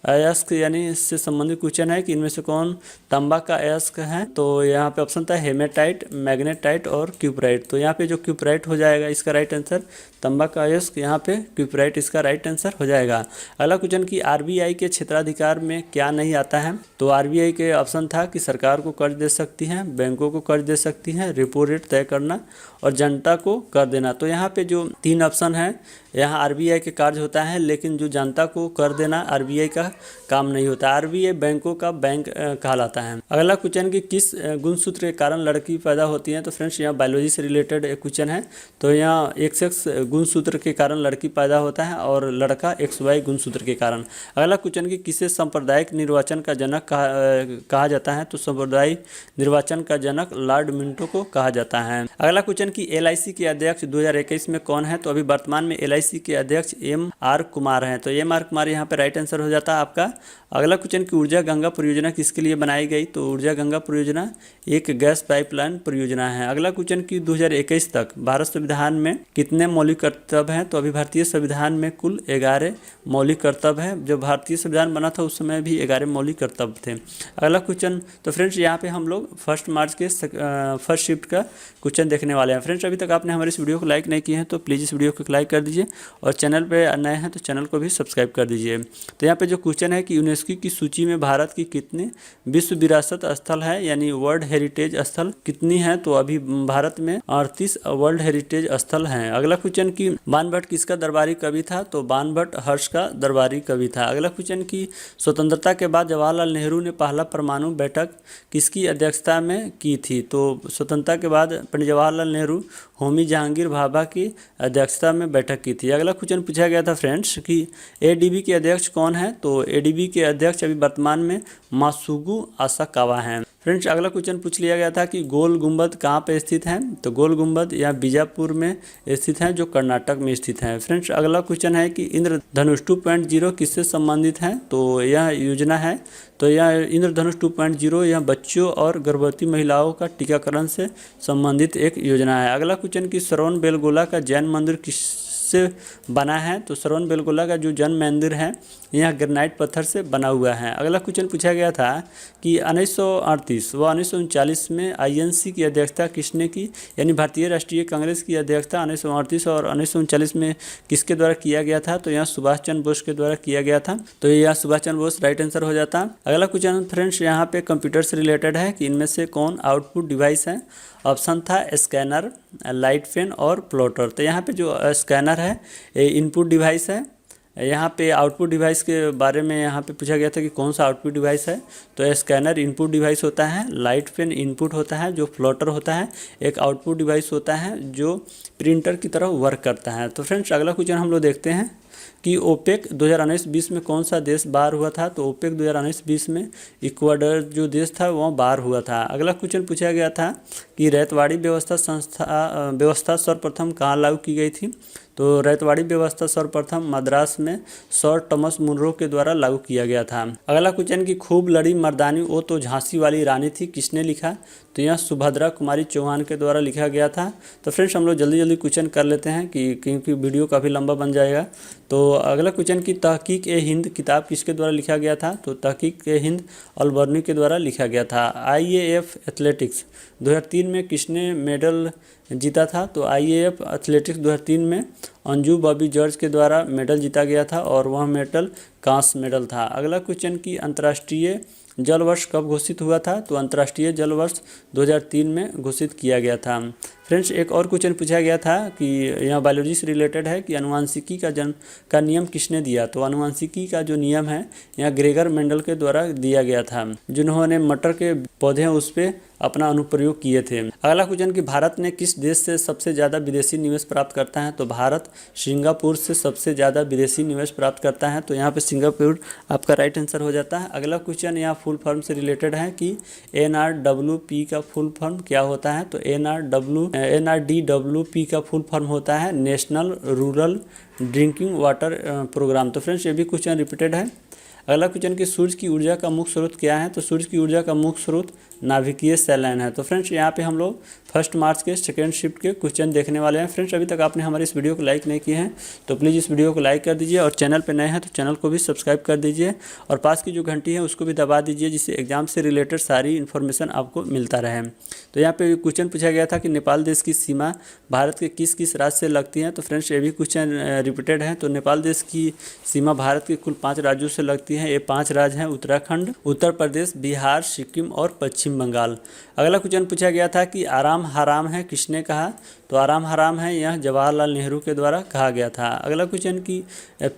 अयस्क यानी इससे संबंधित क्वेश्चन है कि इनमें से कौन तांबा का अयस्क है? तो यहाँ पे ऑप्शन था हेमेटाइट, मैग्नेटाइट और क्यूपराइट। तो यहाँ पे जो क्यूपराइट हो जाएगा इसका राइट आंसर, तांबा का अयस्क यहाँ पे क्यूपराइट इसका राइट आंसर हो जाएगा। अगला क्वेश्चन कि RBI के क्षेत्राधिकार में क्या नहीं आता है? तो RBI के ऑप्शन था कि सरकार को कर्ज दे सकती है, बैंकों को कर्ज दे सकती है, रेपो रेट तय करना और जनता को कर देना। तो यहाँ पे जो 3 ऑप्शन है यहाँ RBI के कार्य होता है, लेकिन जो जनता को कर देना RBI का काम नहीं होता। RBI बैंकों का बैंक कहलाता है। अगला क्वेश्चन कि किस गुणसूत्र के कारण लड़की पैदा होती है? तो फ्रेंड्स, यहाँ बायोलॉजी से रिलेटेड एक क्वेश्चन है। तो यहाँ XX गुणसूत्र के कारण लड़की पैदा होता है और लड़का XY गुणसूत्र के कारण। अगला क्वेश्चन कि किसे सांप्रदायिक निर्वाचन का जनक कहा जाता है? तो सांप्रदायिक निर्वाचन का जनक लॉर्ड मिंटो को कहा जाता है। अगला क्वेश्चन कि LIC के अध्यक्ष 2021 में कौन है? तो अभी वर्तमान में LIC के अध्यक्ष MR कुमार हैं। तो MR कुमार यहाँ पे राइट आंसर हो जाता है आपका। अगला क्वेश्चन कि ऊर्जा गंगा परियोजना किसके लिए बनाई गई? तो ऊर्जा गंगा परियोजना एक गैस पाइपलाइन परियोजना है। अगला क्वेश्चन कि 2021 तक भारत संविधान में कितने मौलिक कर्तव्य हैं? तो अभी भारतीय संविधान में कुल 11 मौलिक कर्तव्य हैं। जब भारतीय संविधान बना था उस समय भी 11 मौलिक कर्तव्य थे। अगला क्वेश्चन, तो फ्रेंड्स यहाँ पे हम लोग 1 मार्च के फर्स्ट शिफ्ट का क्वेश्चन देखने वाले हैं। फ्रेंड्स, अभी तक आपने हमारे इस वीडियो को लाइक नहीं किए हैं तो प्लीज़ इस वीडियो को लाइक कर दीजिए, और चैनल पे नए हैं तो चैनल को भी सब्सक्राइब कर दीजिए। तो यहाँ पे जो क्वेश्चन है कि यूनेस्को की सूची में भारत की कितने विश्व विरासत स्थल है, यानी वर्ल्ड हेरिटेज स्थल कितनी है? तो अभी भारत में 38 वर्ल्ड हेरिटेज स्थल हैं। अगला क्वेश्चन कि बाणभट्ट किसका दरबारी कवि था? तो बाणभट्ट हर्ष का दरबारी कवि था। अगला क्वेश्चन कि स्वतंत्रता के बाद जवाहरलाल नेहरू ने पहला परमाणु बैठक किसकी अध्यक्षता में की थी? तो स्वतंत्रता के बाद पंडित जवाहरलाल नेहरू होमी जहांगीर भाभा की अध्यक्षता में बैठक की थी। अगला क्वेश्चन पूछा गया था फ्रेंड्स कि ADB के अध्यक्ष कौन है? तो ADB के अध्यक्ष अभी वर्तमान में मात्सुगु आसाकावा हैं। फ्रेंड्स, अगला क्वेश्चन पूछ लिया गया था कि गोल गुंबद कहाँ पे स्थित है? तो गोल गुंबद यहाँ बीजापुर में स्थित है, जो कर्नाटक में स्थित है। फ्रेंड्स, अगला क्वेश्चन है कि इंद्रधनुष 2.0 किससे संबंधित है? तो यह योजना है, तो यह इंद्रधनुष 2.0 यह बच्चों और गर्भवती महिलाओं का टीकाकरण से संबंधित एक योजना है। अगला क्वेश्चन कि श्रवण बेलगोला का जैन मंदिर किससे किससे बना है? तो श्रवण बेलगोला का जो जन्म मंदिर है यह ग्रेनाइट पत्थर से बना हुआ है। अगला क्वेश्चन पूछा गया था कि 1938 व 1939 में आईएनसी की अध्यक्षता किसने की? यानी भारतीय राष्ट्रीय कांग्रेस की अध्यक्षता 1938 और 1939 में किसके द्वारा किया गया था? तो यहाँ सुभाष चंद्र बोस के द्वारा किया गया था। तो यह सुभाष चंद्र बोस राइट आंसर हो जाता। अगला क्वेश्चन फ्रेंड्स यहाँ पे कंप्यूटर से रिलेटेड है कि इनमें से कौन आउटपुट डिवाइस है? ऑप्शन था स्कैनर, लाइट पेन और प्लॉटर। तो यहाँ पे जो स्कैनर है ये इनपुट डिवाइस है। यहाँ पे आउटपुट डिवाइस के बारे में यहाँ पे पूछा गया था कि कौन सा आउटपुट डिवाइस है? तो स्कैनर इनपुट डिवाइस होता है, लाइट पेन इनपुट होता है, जो प्लॉटर होता है एक आउटपुट डिवाइस होता है जो प्रिंटर की तरह वर्क करता है। तो फ्रेंड्स अगला क्वेश्चन हम लोग देखते हैं कि ओपेक 2019-20 में कौन सा देश बाहर हुआ था? तो ओपेक 2019-20 में इक्वाडोर जो देश था वह बाहर हुआ था। अगला क्वेश्चन पूछा गया था कि रैयतवाड़ी व्यवस्था सर्वप्रथम कहाँ लागू की गई थी? तो रैयतवाड़ी व्यवस्था सर्वप्रथम मद्रास में सर टॉमस मुनरो के द्वारा लागू किया गया था। अगला क्वेश्चन की खूब लड़ी मर्दानी वो तो झांसी वाली रानी थी किसने लिखा? तो यह सुभद्रा कुमारी चौहान के द्वारा लिखा गया था। तो फ्रेंड्स हम लोग जल्दी जल्दी क्वेश्चन कर लेते हैं कि क्योंकि वीडियो काफ़ी लंबा बन जाएगा। तो अगला क्वेश्चन की तहकीक ए हिंद किताब किसके द्वारा लिखा गया था? तो तहकीक ए हिंद अलबर्नी के द्वारा लिखा गया था। IAAF एथलेटिक्स 2003 में किसने मेडल जीता था? तो IAAF एथलेटिक्स 2003 में अंजू बॉबी जॉर्ज के द्वारा मेडल जीता गया था और वह मेडल कांस्य मेडल था। अगला क्वेश्चन की अंतर्राष्ट्रीय जल वर्ष कब घोषित हुआ था? तो अंतर्राष्ट्रीय जल वर्ष 2003 में घोषित किया गया था। फ्रेंड्स एक और क्वेश्चन पूछा गया था कि यह बायोलॉजी से रिलेटेड है कि अनुवांशिकी का नियम किसने दिया? तो अनुवांशिकी का जो नियम है यह ग्रेगर मेंडल के द्वारा दिया गया था, जिन्होंने मटर के पौधे हैं उस पर अपना अनुप्रयोग किए थे। अगला क्वेश्चन कि भारत ने किस देश से सबसे ज़्यादा विदेशी निवेश प्राप्त करता है? तो भारत सिंगापुर से सबसे ज़्यादा विदेशी निवेश प्राप्त करता है। तो यहाँ पे सिंगापुर आपका राइट आंसर हो जाता है। अगला क्वेश्चन यहाँ फुल फॉर्म से रिलेटेड है कि NRWP का फुल फॉर्म क्या होता है? तो NRDWP का फुल फॉर्म होता है national rural drinking water programme. तो फ्रेंड्स ये भी क्वेश्चन रिपीटेड है। अगला क्वेश्चन कि सूर्य की ऊर्जा का मुख्य स्रोत क्या है? तो सूर्य की ऊर्जा का मुख्य स्रोत नाभिकीय सैलाइन है। तो फ्रेंड्स यहाँ पे हम लोग 1 मार्च के सेकेंड शिफ्ट के क्वेश्चन देखने वाले हैं। फ्रेंड्स अभी तक आपने हमारे इस वीडियो को लाइक नहीं किए हैं तो प्लीज़ इस वीडियो को लाइक कर दीजिए और चैनल पे नए हैं तो चैनल को भी सब्सक्राइब कर दीजिए और पास की जो घंटी है उसको भी दबा दीजिए, जिससे एग्जाम से रिलेटेड सारी इन्फॉर्मेशन आपको मिलता रहे। तो यहाँ पे क्वेश्चन पूछा गया था कि नेपाल देश की सीमा भारत के किस किस राज्य से लगती है? तो फ्रेंड्स ये भी क्वेश्चन रिपीटेड है। तो नेपाल देश की सीमा भारत के कुल 5 राज्यों से लगती है। ये 5 राज्य हैं उत्तराखंड, उत्तर प्रदेश, बिहार, सिक्किम और पश्चिम बंगाल। अगला क्वेश्चन पूछा गया था कि आराम हराम है किसने कहा? तो आराम हराम है यह जवाहरलाल नेहरू के द्वारा कहा गया था। अगला क्वेश्चन कि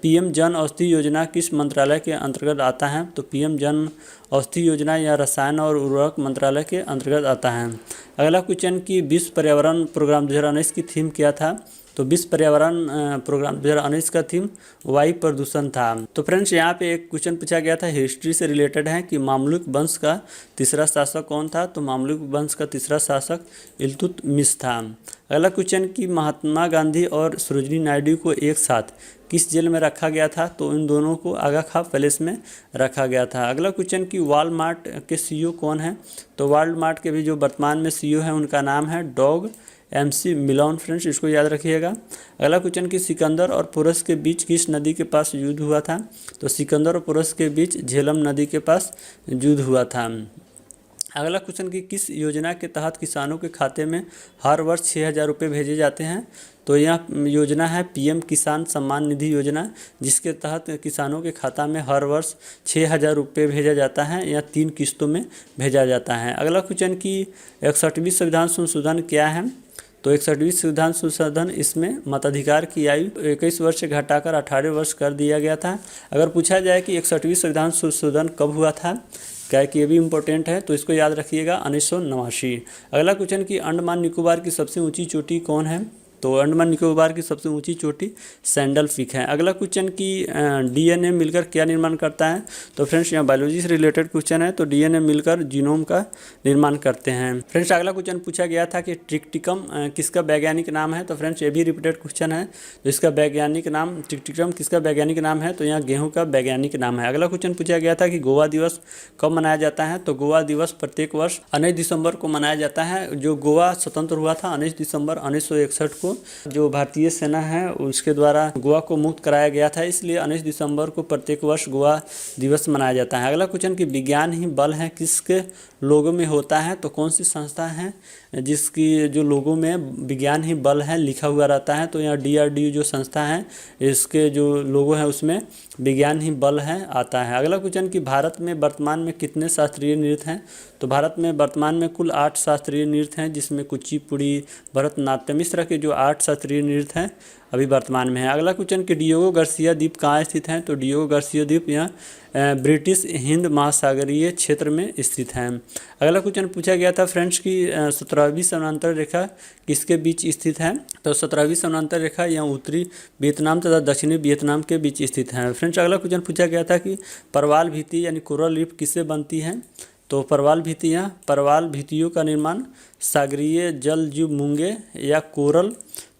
PM जन औषधि योजना किस मंत्रालय के अंतर्गत आता है? तो PM जन औषधि योजना या रसायन और उर्वरक मंत्रालय के अंतर्गत आता है। अगला क्वेश्चन कि विश्व पर्यावरण प्रोग्राम 2019 की थीम क्या था? तो विश्व पर्यावरण प्रोग्राम 2019 का थीम वायु प्रदूषण था। तो फ्रेंड्स यहाँ पे एक क्वेश्चन पूछा गया था हिस्ट्री से रिलेटेड है कि मामलुक वंश का तीसरा शासक कौन था? तो मामलुक वंश का तीसरा शासक इल्तुतमिश था। अगला क्वेश्चन कि महात्मा गांधी और सरोजिनी नायडू को एक साथ किस जेल में रखा गया था? तो इन दोनों को आगा खां पैलेस में रखा गया था। अगला क्वेश्चन कि वॉलमार्ट के CEO कौन है? तो वॉलमार्ट के भी जो वर्तमान में CEO है उनका नाम है डॉग MC मिलोन। फ्रेंड्स इसको याद रखिएगा। अगला क्वेश्चन कि सिकंदर और पोरस के बीच किस नदी के पास युद्ध हुआ था? तो सिकंदर और पोरस के बीच झेलम नदी के पास युद्ध हुआ था। अगला क्वेश्चन कि किस योजना के तहत किसानों के खाते में हर वर्ष 6,000 रुपये भेजे जाते हैं? तो यह योजना है PM किसान सम्मान निधि योजना, जिसके तहत किसानों के खाता में हर वर्ष 6,000 रुपये भेजा जाता है या 3 किस्तों में भेजा जाता है। अगला क्वेश्चन कि 61वीं संविधान संशोधन क्या है? तो 61वीं संविधान संशोधन इसमें मताधिकार की आयु 21 वर्ष से घटाकर 18 वर्ष कर दिया गया था। अगर पूछा जाए कि 61वीं संविधान संशोधन कब हुआ था, क्या है कि ये भी इम्पोर्टेंट है तो इसको याद रखिएगा 1989। अगला क्वेश्चन कि अंडमान निकोबार की सबसे ऊंची चोटी कौन है? तो अंडमान निकोबार की सबसे ऊंची चोटी सैंडल पीक है। अगला क्वेश्चन कि DNA मिलकर क्या निर्माण करता है? तो फ्रेंड्स यहाँ बायोलॉजी से रिलेटेड क्वेश्चन है। तो DNA मिलकर जीनोम का निर्माण करते हैं। फ्रेंड्स अगला क्वेश्चन पूछा गया था कि ट्रिक्टिकम किसका वैज्ञानिक नाम है? तो फ्रेंड्स ये भी रिपीटेड क्वेश्चन है। तो इसका वैज्ञानिक नाम ट्रिक्टिकम किसका वैज्ञानिक नाम है? तो यहाँ गेहूँ का वैज्ञानिक नाम है। अगला क्वेश्चन पूछा गया था कि गोवा दिवस कब मनाया जाता है? तो गोवा दिवस प्रत्येक वर्ष 19 दिसंबर को मनाया जाता है। जो गोवा स्वतंत्र हुआ था 19 दिसंबर 1961 को जो भारतीय सेना है उसके द्वारा गोवा को मुक्त कराया गया था, इसलिए 19 दिसंबर को प्रत्येक वर्ष गोवा दिवस मनाया जाता है। अगला क्वेश्चन कि विज्ञान ही बल है किसके लोगों में होता है, तो कौन सी संस्था है जिसकी जो लोगों में विज्ञान ही बल है लिखा हुआ रहता है, तो यहाँ DRDO जो संस्था है इसके जो लोगो है उसमें विज्ञान ही बल है आता है। अगला क्वेश्चन कि भारत में वर्तमान में कितने शास्त्रीय नृत्य हैं, तो भारत में वर्तमान में कुल 8 शास्त्रीय नृत्य हैं, जिसमें कुचिपुड़ी, भरतनाट्यम, इस तरह के जो 8 शास्त्रीय नृत्य हैं अभी वर्तमान में है। अगला क्वेश्चन कि डियोगो गार्सिया द्वीप कहाँ स्थित है, तो डियोगो गार्सिया द्वीप यहाँ ब्रिटिश हिंद महासागरीय क्षेत्र में स्थित है। अगला क्वेश्चन पूछा गया था फ्रेंड्स कि 17वीं समानांतर रेखा किसके बीच स्थित है, तो 17वीं समानांतर रेखा यहाँ उत्तरी वियतनाम तथा दक्षिणी वियतनाम के बीच स्थित है। फ्रेंड्स अगला क्वेश्चन पूछा गया था कि परवाल भित्ति यानी कोरल रीफ किससे बनती है, तो परवाल भित्तियाँ परवाल भित्तियों का निर्माण सागरीय जल जीव मूंगे या कोरल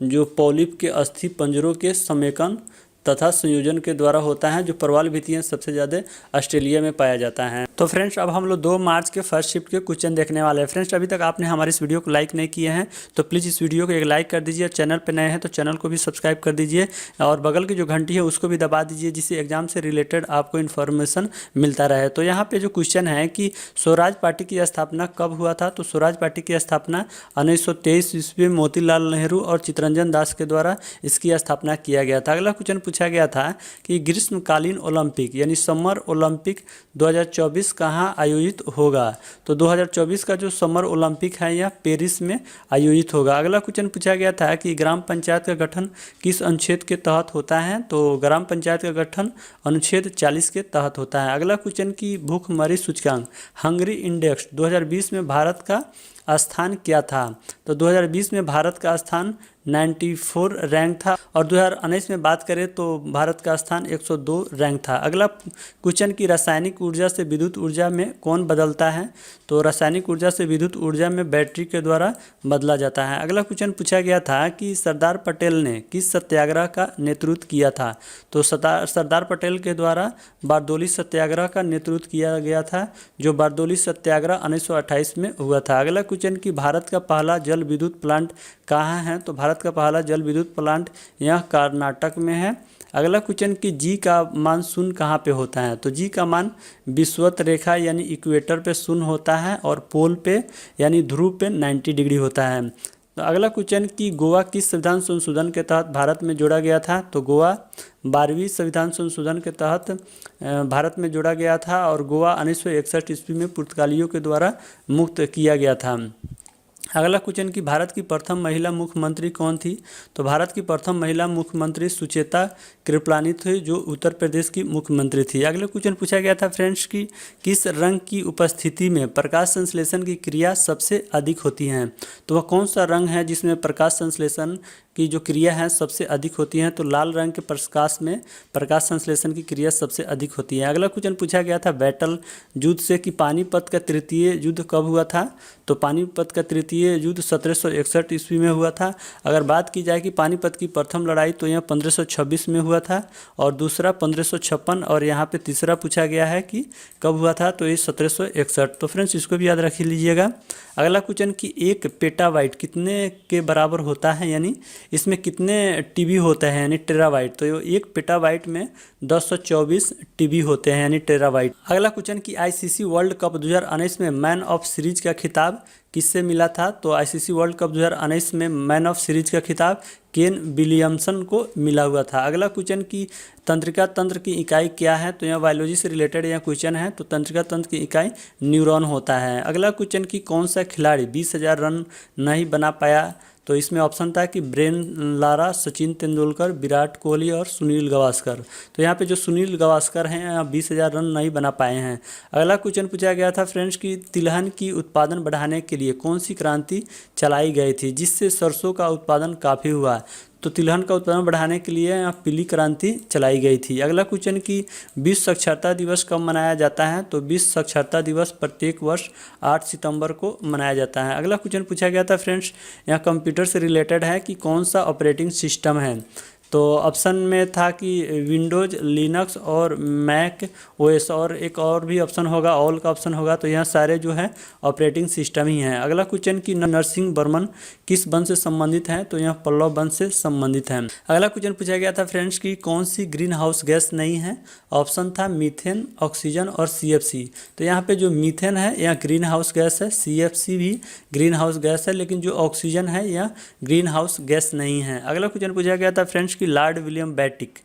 जो पॉलिप के अस्थि पंजरों के समेकन तथा संयोजन के द्वारा होता है। जो परवाल भित्तियाँ सबसे ज़्यादा ऑस्ट्रेलिया में पाया जाता है। तो फ्रेंड्स अब हम लोग 2 मार्च के फर्स्ट शिफ्ट के क्वेश्चन देखने वाले हैं। फ्रेंड्स अभी तक आपने हमारे इस वीडियो को लाइक नहीं किए हैं तो प्लीज़ इस वीडियो को एक लाइक कर दीजिए, चैनल पर नए हैं तो चैनल को भी सब्सक्राइब कर दीजिए और बगल की जो घंटी है उसको भी दबा दीजिए, जिससे एग्जाम से रिलेटेड आपको इन्फॉर्मेशन मिलता रहे। तो यहाँ पे जो क्वेश्चन है कि स्वराज पार्टी की स्थापना कब हुआ था, तो स्वराज पार्टी की स्थापना 1923 ईस्वी में मोतीलाल नेहरू और चित्तरंजन दास के द्वारा इसकी स्थापना किया गया था। अगला क्वेश्चन पूछा गया था कि ग्रीष्मकालीन ओलंपिक यानी समर ओलंपिक 2024 कहाँ आयोजित होगा, तो 2024 का जो समर ओलंपिक है यह पेरिस में आयोजित होगा। अगला क्वेश्चन पूछा गया था कि ग्राम पंचायत का गठन किस अनुच्छेद के तहत होता है, तो ग्राम पंचायत का गठन अनुच्छेद 40 के तहत होता है। अगला क्वेश्चन की भूखमरी सूचकांक हंगरी इंडेक्स 2020 में भारत का स्थान क्या था, तो 2020 में भारत का स्थान 94 रैंक था और 2019 में बात करें तो भारत का स्थान 102 रैंक था। अगला क्वेश्चन की रासायनिक ऊर्जा से विद्युत ऊर्जा में कौन बदलता है, तो रासायनिक ऊर्जा से विद्युत ऊर्जा में बैटरी के द्वारा बदला जाता है। अगला क्वेश्चन पूछा गया था कि सरदार पटेल ने किस सत्याग्रह का नेतृत्व किया था, तो सरदार पटेल के द्वारा बारदोली सत्याग्रह का नेतृत्व किया गया था, जो बारदोली सत्याग्रह 1928 में हुआ था। अगला क्वेश्चन कि भारत का पहला जल विद्युत प्लांट कहाँ है, तो भारत का पहला जल विद्युत प्लांट यह कर्नाटक में है। अगला क्वेश्चन कि जी का मान शून्य कहाँ पे होता है, तो जी का मान विषुवत रेखा यानी इक्वेटर पे शून्य होता है और पोल पे यानी ध्रुव पे 90 डिग्री होता है। तो अगला क्वेश्चन कि गोवा किस संविधान संशोधन के तहत भारत में जोड़ा गया था, तो गोवा 12वीं संविधान संशोधन के तहत भारत में जोड़ा गया था और गोवा 1961 ईस्वी में पुर्तगालियों के द्वारा मुक्त किया गया था। अगला क्वेश्चन कि भारत की प्रथम महिला मुख्यमंत्री कौन थी, तो भारत की प्रथम महिला मुख्यमंत्री सुचेता कृपलानी थी, जो उत्तर प्रदेश की मुख्यमंत्री थी। अगला क्वेश्चन पूछा गया था फ्रेंड्स कि किस रंग की उपस्थिति में प्रकाश संश्लेषण की क्रिया सबसे अधिक होती है, तो वह कौन सा रंग है जिसमें प्रकाश संश्लेषण की जो क्रिया है सबसे अधिक होती है, तो लाल रंग के प्रकाश में प्रकाश संश्लेषण की क्रिया सबसे अधिक होती है। अगला क्वेश्चन पूछा गया था बैटल युद्ध से कि पानीपत का तृतीय युद्ध कब हुआ था, तो पानीपत का तृतीय युद्ध 1761 ईस्वी में हुआ था। अगर बात की जाए कि पानीपत की प्रथम लड़ाई तो यह 1526 में हुआ था और दूसरा 1556 और यहाँ पे तीसरा पूछा गया है कि कब हुआ था, तो ये 1761। तो फ्रेंड्स इसको भी याद रख लीजिएगा। अगला क्वेश्चन कि एक पेटाबाइट कितने के बराबर होता है, यानी इसमें कितने टीबी होते हैं यानी टेराबाइट, तो एक पेटाबाइट में 1024 टीबी होते हैं यानी टेराबाइट। अगला क्वेश्चन कि आईसीसी वर्ल्ड कप 2019 में मैन ऑफ सीरीज का खिताब किससे मिला था, तो आईसीसी वर्ल्ड कप 2019 में मैन ऑफ सीरीज का खिताब केन विलियमसन को मिला हुआ था। अगला क्वेश्चन की तंत्रिका तंत्र की इकाई क्या है, तो यह बायोलॉजी से रिलेटेड यह क्वेश्चन है, तो तंत्रिका तंत्र की इकाई न्यूरॉन होता है। अगला क्वेश्चन की कौन सा खिलाड़ी 20,000 रन नहीं बना पाया, तो इसमें ऑप्शन था कि ब्रेन लारा, सचिन तेंदुलकर, विराट कोहली और सुनील गावस्कर। तो यहाँ पे जो सुनील गावस्कर हैं यहाँ 20,000 रन नहीं बना पाए हैं। अगला क्वेश्चन पूछा गया था फ्रेंड्स कि तिलहन की उत्पादन बढ़ाने के लिए कौन सी क्रांति चलाई गई थी जिससे सरसों का उत्पादन काफ़ी हुआ, तो तिलहन का उत्पादन बढ़ाने के लिए यहाँ पीली क्रांति चलाई गई थी। अगला क्वेश्चन कि विश्व साक्षरता दिवस कब मनाया जाता है, तो विश्व साक्षरता दिवस प्रत्येक वर्ष 8 सितंबर को मनाया जाता है। अगला क्वेश्चन पूछा गया था फ्रेंड्स यहाँ कंप्यूटर से रिलेटेड है कि कौन सा ऑपरेटिंग सिस्टम है, तो ऑप्शन में था कि विंडोज, लिनक्स और मैक ओएस, और एक और भी ऑप्शन होगा, ऑल का ऑप्शन होगा। तो यहाँ सारे जो है ऑपरेटिंग सिस्टम ही हैं। अगला क्वेश्चन कि नरसिंह वर्मन किस वंश से संबंधित हैं? तो यहाँ पल्लव वंश से संबंधित हैं। अगला क्वेश्चन पूछा गया था फ्रेंड्स कि कौन सी ग्रीन हाउस गैस नहीं है? ऑप्शन था मीथेन, ऑक्सीजन और सीएफसी। तो यहाँ पे जो मीथेन है यह ग्रीन हाउस गैस है, सीएफसी भी ग्रीन हाउस गैस है, लेकिन जो ऑक्सीजन है यह ग्रीन हाउस गैस नहीं है। अगला क्वेश्चन पूछा गया था फ्रेंड्स कि लॉर्ड विलियम बेंटिक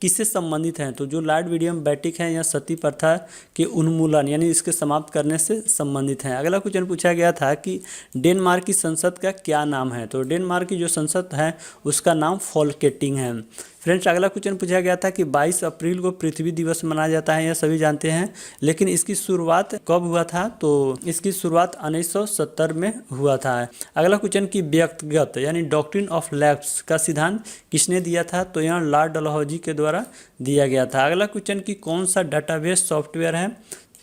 किससे संबंधित हैं? तो जो लॉर्ड विलियम बेंटिक हैं यह सती प्रथा के उन्मूलन यानी इसके समाप्त करने से संबंधित हैं। अगला क्वेश्चन पूछा गया था कि डेनमार्क की संसद का क्या नाम है? तो डेनमार्क की जो संसद है उसका नाम फॉल्केटिंग है। फ्रेंड्स अगला क्वेश्चन पूछा गया था कि 22 अप्रैल को पृथ्वी दिवस मनाया जाता है, यह सभी जानते हैं, लेकिन इसकी शुरुआत कब हुआ था? तो इसकी शुरुआत 1970 में हुआ था। अगला क्वेश्चन कि व्यक्तिगत यानी डॉक्ट्रिन ऑफ लैप्स का सिद्धांत किसने दिया था? तो यहाँ लॉर्ड डलहौजी के द्वारा दिया गया था। अगला क्वेश्चन कि कौन सा डाटाबेस सॉफ्टवेयर है?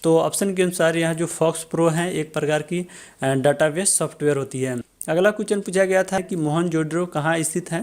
तो ऑप्शन के अनुसार यहाँ जो फॉक्स प्रो है एक प्रकार की डाटाबेस सॉफ्टवेयर होती है। अगला क्वेश्चन पूछा गया था कि मोहनजोदड़ो कहाँ स्थित है?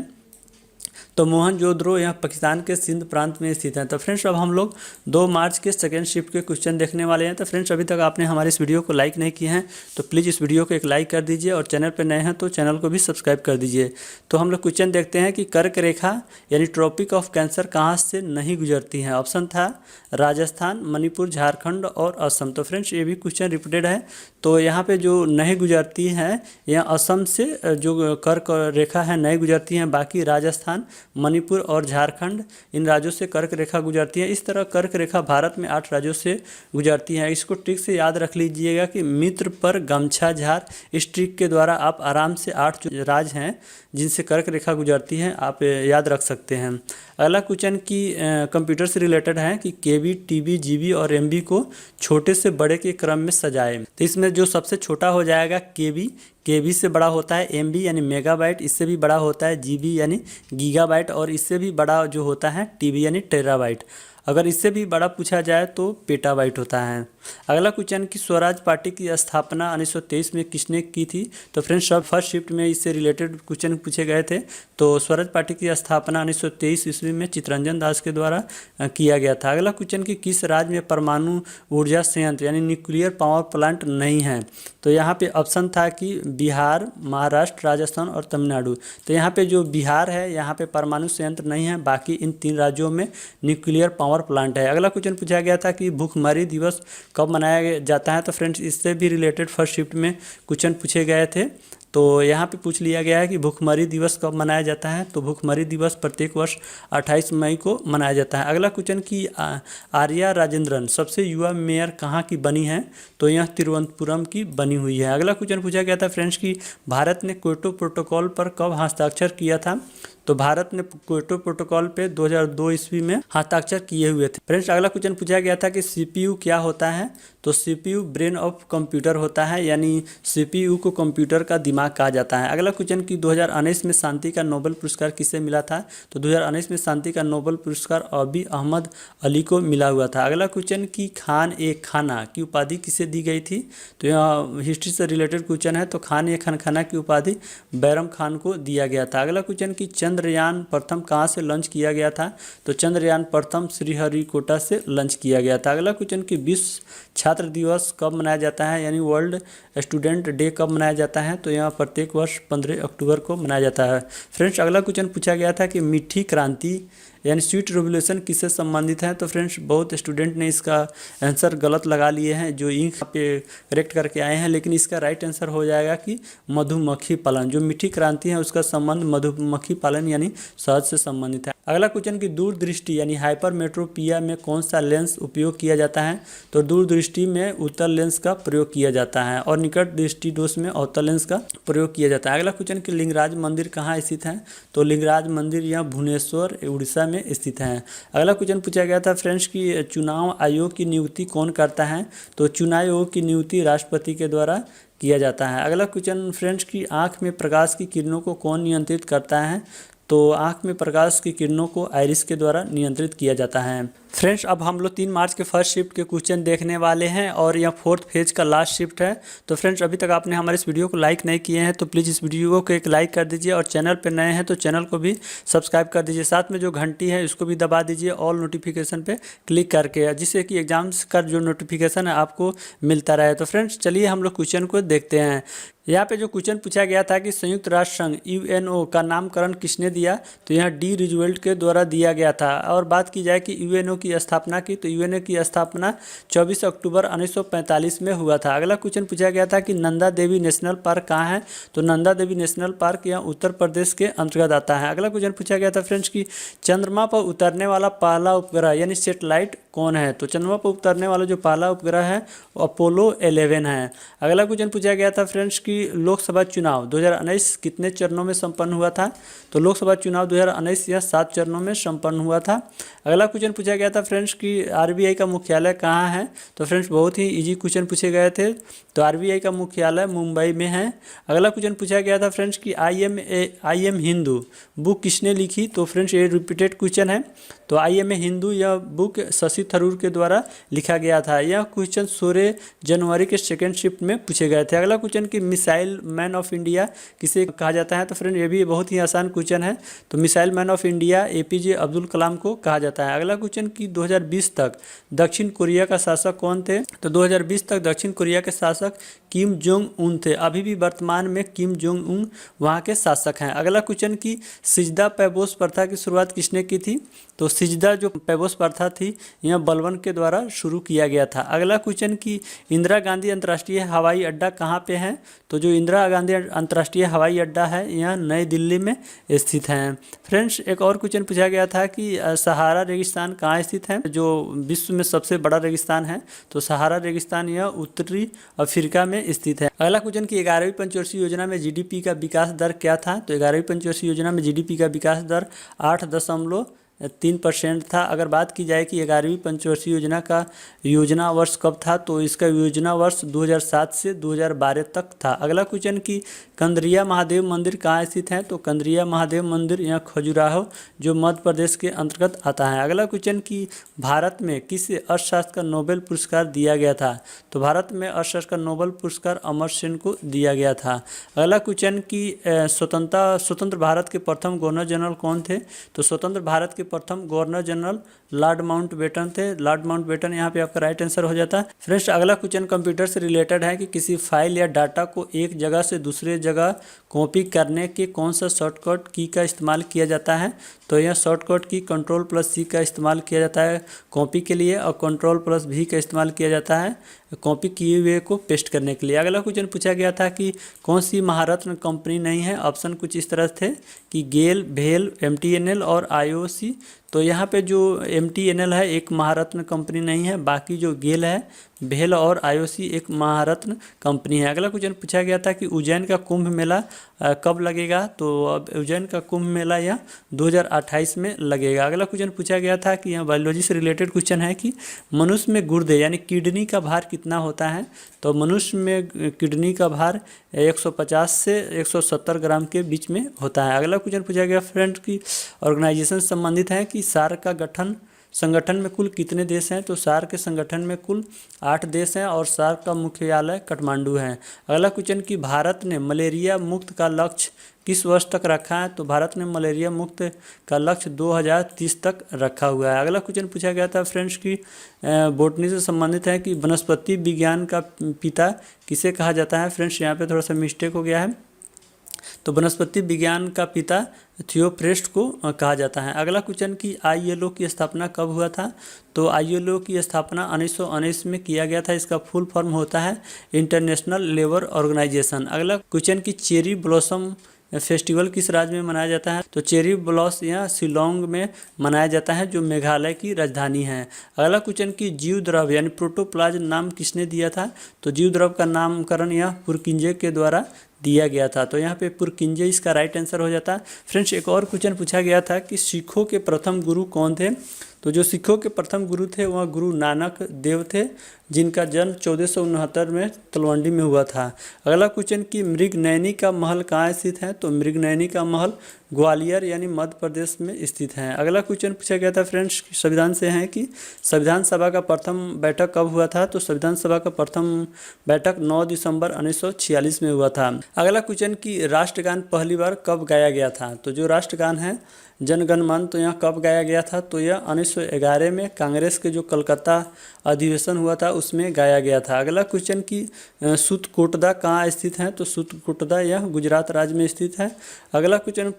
तो मोहनजोदड़ो यहाँ पाकिस्तान के सिंध प्रांत में स्थित है। तो फ्रेंड्स अब हम लोग 2 मार्च के सेकेंड शिफ्ट के क्वेश्चन देखने वाले हैं। तो फ्रेंड्स अभी तक आपने हमारे इस वीडियो को लाइक नहीं किए हैं तो प्लीज़ इस वीडियो को एक लाइक कर दीजिए, और चैनल पर नए हैं तो चैनल को भी सब्सक्राइब कर दीजिए। तो हम लोग क्वेश्चन देखते हैं कि कर्क रेखा यानी ट्रॉपिक ऑफ कैंसर कहाँ से नहीं गुजरती है? ऑप्शन था राजस्थान, मणिपुर, झारखंड और असम। तो फ्रेंड्स ये भी क्वेश्चन रिपीटेड है। तो यहाँ पे जो नहीं गुजरती है यह असम से जो कर्क रेखा है नहीं गुजरती है, बाकी राजस्थान, मणिपुर और झारखंड इन राज्यों से कर्क रेखा गुजरती है। इस तरह कर्क रेखा भारत में 8 राज्यों से गुजरती है। इसको ट्रिक से याद रख लीजिएगा कि मित्र पर गमछा झार, इस ट्रिक के द्वारा आप आराम से 8 जो राज्य हैं जिनसे कर्क रेखा गुजरती है आप याद रख सकते हैं। अगला क्वेश्चन की कंप्यूटर से रिलेटेड है कि केबी, टीबी, जीबी और एमबी को छोटे से बड़े के क्रम में सजाएं। तो इसमें जो सबसे छोटा हो जाएगा केबी, केबी से बड़ा होता है एमबी यानी मेगाबाइट, इससे भी बड़ा होता है जीबी यानी गीगाबाइट, और इससे भी बड़ा जो होता है टीबी यानी टेराबाइट। अगर इससे भी बड़ा पूछा जाए तो पेटाबाइट होता है। अगला क्वेश्चन कि स्वराज पार्टी की स्थापना 1923 में किसने की थी? तो फ्रेंड्स सब फर्स्ट शिफ्ट में इससे रिलेटेड क्वेश्चन पूछे गए थे। तो स्वराज पार्टी की स्थापना 1923 ईस्वी में चित्तरंजन दास के द्वारा किया गया था। अगला क्वेश्चन कि किस राज्य में परमाणु ऊर्जा संयंत्र यानी न्यूक्लियर पावर प्लांट नहीं है? तो यहाँ पे ऑप्शन था कि बिहार, महाराष्ट्र, राजस्थान और तमिलनाडु। तो यहाँ पे जो बिहार है यहाँ पे परमाणु संयंत्र नहीं है, बाकी इन 3 राज्यों में न्यूक्लियर पावर प्लांट है। अगला क्वेश्चन पूछा गया था कि भूखमरी दिवस कब मनाया जाता है? तो फ्रेंड्स इससे भी रिलेटेड फर्स्ट शिफ्ट में क्वेश्चन पूछे गए थे। तो यहाँ पे पूछ लिया गया है कि भूखमरी दिवस कब मनाया जाता है? तो भूखमरी दिवस प्रत्येक वर्ष 28 मई को मनाया जाता है। अगला क्वेश्चन कि आर्या राजेंद्रन सबसे युवा मेयर कहाँ की बनी है? तो यह तिरुवनंतपुरम की बनी हुई है। अगला क्वेश्चन पूछा गया था फ्रेंड्स कि भारत ने क्योटो प्रोटोकॉल पर कब हस्ताक्षर किया था? तो भारत ने क्योटो प्रोटोकॉल पे 2002 ईस्वी में हस्ताक्षर किए हुए थे। फ्रेंड्स अगला क्वेश्चन पूछा गया था कि सीपीयू क्या होता है? तो सीपीयू ब्रेन ऑफ कंप्यूटर होता है, यानी सीपीयू को कंप्यूटर का दिमाग कहा जाता है। अगला क्वेश्चन कि 2019 में शांति का नोबेल पुरस्कार किसे मिला था? तो 2019 में शांति का नोबेल पुरस्कार अबी अहमद अली को मिला हुआ था। अगला क्वेश्चन कि खान ए खाना की उपाधि किसे दी गई थी? तो यह हिस्ट्री से रिलेटेड क्वेश्चन है। तो खान ए खाना की उपाधि बैरम खान को दिया गया था। अगला क्वेश्चन कि चंद्रयान प्रथम कहाँ से लॉन्च किया गया था? तो चंद्रयान प्रथम श्रीहरिकोटा से लॉन्च किया गया था। अगला क्वेश्चन कि विश्व छात्र दिवस कब मनाया जाता है यानी वर्ल्ड स्टूडेंट डे कब मनाया जाता है? तो यहाँ प्रत्येक वर्ष 15 अक्टूबर को मनाया जाता है। फ्रेंड्स अगला क्वेश्चन पूछा गया था कि मीठी क्रांति यानी स्वीट रेवोल्यूशन किससे संबंधित है? तो फ्रेंड्स बहुत स्टूडेंट ने इसका आंसर गलत लगा लिए हैं, जो इंक पे करेक्ट करके आए हैं, लेकिन इसका राइट आंसर हो जाएगा कि मधुमक्खी पालन। जो मीठी क्रांति है उसका संबंध मधुमक्खी पालन यानी शहद से संबंधित है। अगला क्वेश्चन कि दूरदृष्टि यानी हाइपरमेट्रोपिया में कौन सा लेंस उपयोग किया जाता है? तो दूरदृष्टि में उत्तल लेंस का प्रयोग किया जाता है, और निकट दृष्टि दोष में अवतल लेंस का प्रयोग किया जाता है। अगला क्वेश्चन कि लिंगराज मंदिर कहाँ स्थित है? तो लिंगराज मंदिर यहाँ भुवनेश्वर उड़ीसा में स्थित है। अगला क्वेश्चन पूछा गया था फ्रेंड्स कि चुनाव आयोग की नियुक्ति कौन करता है? तो चुनाव आयोग की नियुक्ति राष्ट्रपति के द्वारा किया जाता है। अगला क्वेश्चन फ्रेंड्स की आँख में प्रकाश की किरणों को कौन नियंत्रित करता है? तो आँख में प्रकाश की किरणों को आइरिस के द्वारा नियंत्रित किया जाता है। फ्रेंड्स, अब हम लोग 3 मार्च के फर्स्ट शिफ्ट के क्वेश्चन देखने वाले हैं और यह फोर्थ फेज का लास्ट शिफ्ट है। तो फ्रेंड्स, अभी तक आपने हमारे इस वीडियो को लाइक नहीं किए हैं तो प्लीज़ इस वीडियो को एक लाइक कर दीजिए और चैनल पर नए हैं तो चैनल को भी सब्सक्राइब कर दीजिए। साथ में जो घंटी है इसको भी दबा दीजिए ऑल नोटिफिकेशन पे क्लिक करके, जिससे कि एग्जाम्स का जो नोटिफिकेशन है आपको मिलता रहे। तो फ्रेंड्स, चलिए हम लोग क्वेश्चन को देखते हैं। यहाँ पे जो क्वेश्चन पूछा गया था कि संयुक्त राष्ट्र संघ यूएनओ का नामकरण किसने दिया, तो यहाँ डी रूजवेल्ट के द्वारा दिया गया था। और बात की जाए कि यूएनओ की स्थापना की, तो यूएनओ की स्थापना 24 अक्टूबर 1945 में हुआ था। अगला क्वेश्चन पूछा गया था कि नंदा देवी नेशनल पार्क कहाँ है, तो नंदा देवी नेशनल पार्क यहाँ उत्तर प्रदेश के अंतर्गत आता है। अगला क्वेश्चन पूछा गया था फ्रेंड्स कि चंद्रमा पर उतरने वाला पहला उपग्रह यानी सैटेलाइट कौन है, तो चंद्रमा पर उतरने वाला जो पहला उपग्रह है अपोलो 11 है। अगला क्वेश्चन पूछा गया था फ्रेंड्स कि लोकसभा चुनाव 2019 कितने चरणों में संपन्न हुआ था, तो लोकसभा चुनाव 2019 यह 7 चरणों में संपन्न हुआ था। अगला क्वेश्चन पूछा गया था फ्रेंड्स कि आरबीआई का मुख्यालय कहाँ है, तो फ्रेंड्स बहुत ही इजी क्वेश्चन पूछे गए थे, तो आरबीआई का मुख्यालय मुंबई में है। अगला क्वेश्चन पूछा गया था फ्रेंड्स कि आई एम हिंदू बुक किसने लिखी, तो फ्रेंड्स ये रिपीटेड क्वेश्चन है, तो आई एम ए हिंदू यह बुक शशि थरूर के द्वारा लिखा गया था। यह क्वेश्चन 16 जनवरी के सेकेंड शिफ्ट में पूछे गए थे। अगला क्वेश्चन कि मिसाइल मैन ऑफ इंडिया किसे कहा जाता है, तो फ्रेंड ये भी बहुत ही आसान क्वेश्चन है, तो missile man of India APJ Abdul Kalam को कहा जाता है। अगला क्वेश्चन कि 2020 तक दक्षिण कोरिया का शासक कौन थे, तो 2020 तक दक्षिण कोरिया के शासक किम जोंग उन थे। अभी भी वर्तमान में किम जोंग उन वहाँ के शासक हैं। अगला क्वेश्चन कि सिजदा पैबोस प्रथा की शुरुआत किसने की थी, तो सिजदा जो पैबोस प्रथा थी यह बलबन के द्वारा शुरू किया गया था। अगला क्वेश्चन कि इंदिरा गांधी अंतर्राष्ट्रीय हवाई अड्डा कहाँ पे है, तो जो इंदिरा गांधी अंतर्राष्ट्रीय हवाई अड्डा है यह नई दिल्ली में स्थित है। फ्रेंड्स, एक और क्वेश्चन पूछा गया था कि सहारा रेगिस्तान कहाँ स्थित है, जो विश्व में सबसे बड़ा रेगिस्तान है, तो सहारा रेगिस्तान यह उत्तरी अफ्रीका में स्थित है। अगला क्वेश्चन कि 11वीं पंचवर्षीय योजना में जीडीपी का विकास दर क्या था, तो 11वीं पंचवर्षीय योजना में जीडीपी का विकास दर 8.3% था। अगर बात की जाए कि 11वीं पंचवर्षीय योजना का योजना वर्ष कब था, तो इसका योजना वर्ष 2007 से 2012 तक था। अगला क्वेश्चन कि कंदरिया महादेव मंदिर कहाँ स्थित है, तो कंदरिया महादेव मंदिर यहाँ खजुराहो जो मध्य प्रदेश के अंतर्गत आता है। अगला क्वेश्चन कि भारत में किस अर्थशास्त्र का नोबेल पुरस्कार दिया गया था, तो भारत में अर्थशास्त्र का नोबेल पुरस्कार अमर्त्य सेन को दिया गया था। अगला क्वेश्चन कि स्वतंत्र भारत के प्रथम गवर्नर जनरल कौन थे, तो स्वतंत्र भारत के प्रथम गवर्नर जनरल लॉर्ड माउंटबेटन थे। लॉर्ड माउंटबेटन यहाँ पे आपका राइट आंसर हो जाता है। फ्रेंड्स, अगला क्वेश्चन कंप्यूटर से रिलेटेड है कि किसी फाइल या डाटा को एक जगह से दूसरे जगह कॉपी करने के कौन सा शॉर्टकट की का इस्तेमाल किया जाता है, तो यह शॉर्टकट की Ctrl+C का इस्तेमाल किया जाता है कॉपी के लिए और Ctrl+V का इस्तेमाल किया जाता है कॉपी किए हुए को पेस्ट करने के लिए। अगला क्वेश्चन पूछा गया था कि कौन सी महारत्न कंपनी नहीं है, ऑप्शन कुछ इस तरह थे कि गेल, भेल, MTNL और IOC, तो यहाँ पे जो MTNL है एक महारत्न कंपनी नहीं है, बाकी जो गेल है, भेल और IOC एक महारत्न कंपनी है। अगला क्वेश्चन पूछा गया था कि उज्जैन का कुंभ मेला कब लगेगा, तो अब उज्जैन का कुंभ मेला यह 2028 में लगेगा। अगला क्वेश्चन पूछा गया था कि यहाँ बायोलॉजी से रिलेटेड क्वेश्चन है कि मनुष्य में गुर्दे यानी किडनी का भार कितना होता है, तो मनुष्य में किडनी का भार 150 से 170 ग्राम के बीच में होता है। अगला क्वेश्चन पूछा गया फ्रेंड्स की ऑर्गेनाइजेशन संबंधित है कि सार्क का संगठन में कुल कितने देश हैं, तो सार्क के संगठन में कुल 8 देश हैं और सार्क का मुख्यालय काठमांडू है। अगला क्वेश्चन कि भारत ने मलेरिया मुक्त का लक्ष्य किस वर्ष तक रखा है, तो भारत ने मलेरिया मुक्त का लक्ष्य 2030 तक रखा हुआ है। अगला क्वेश्चन पूछा गया था फ्रेंड्स की बॉटनी से संबंधित है कि वनस्पति विज्ञान का पिता किसे कहा जाता है। फ्रेंड्स, यहाँ पे थोड़ा सा मिस्टेक हो गया है, तो वनस्पति विज्ञान का पिता थियोफ्रेस्ट को कहा जाता है। अगला क्वेश्चन कि ILO की स्थापना कब हुआ था, तो ILO की स्थापना 1919 में किया गया था। इसका फुल फॉर्म होता है इंटरनेशनल लेबर ऑर्गेनाइजेशन। अगला क्वेश्चन कि चेरी ब्लॉसम फेस्टिवल किस राज्य में मनाया जाता है, तो चेरी ब्लॉस यहाँ शिलोंग में मनाया जाता है जो मेघालय की राजधानी है। अगला क्वेश्चन कि जीव द्रव यानी प्रोटोप्लाज्म नाम किसने दिया था, तो जीव द्रव का नामकरण यहाँ पुरकिंजे के द्वारा दिया गया था, तो यहाँ पे पुरकिंजे इसका राइट आंसर हो जाता है। फ्रेंड्स, एक और क्वेश्चन पूछा गया था कि सिखों के प्रथम गुरु कौन थे, तो जो सिखों के प्रथम गुरु थे वह गुरु नानक देव थे। जिनका जन्म 1469 में तलवंडी में हुआ था। अगला क्वेश्चन कि मृगनयनी का महल कहाँ स्थित है, तो मृगनयनी का महल ग्वालियर यानी मध्य प्रदेश में स्थित है। अगला क्वेश्चन पूछा गया था फ्रेंड्स संविधान से है कि संविधान सभा का प्रथम बैठक कब हुआ था, तो संविधान सभा का प्रथम बैठक 9 दिसंबर 1946 में हुआ था। अगला क्वेश्चन कि राष्ट्रगान पहली बार कब गाया गया था, तो जो राष्ट्रगान है जन गण मन, तो यह कब गाया गया था, तो यह 1911 में कांग्रेस के जो कलकत्ता अधिवेशन हुआ था उसमें गाया गया था। अगला क्वेश्चन कि सूतकोटदा कहाँ स्थित है, तो सूतकोटदा यह गुजरात राज्य में स्थित है। अगला क्वेश्चन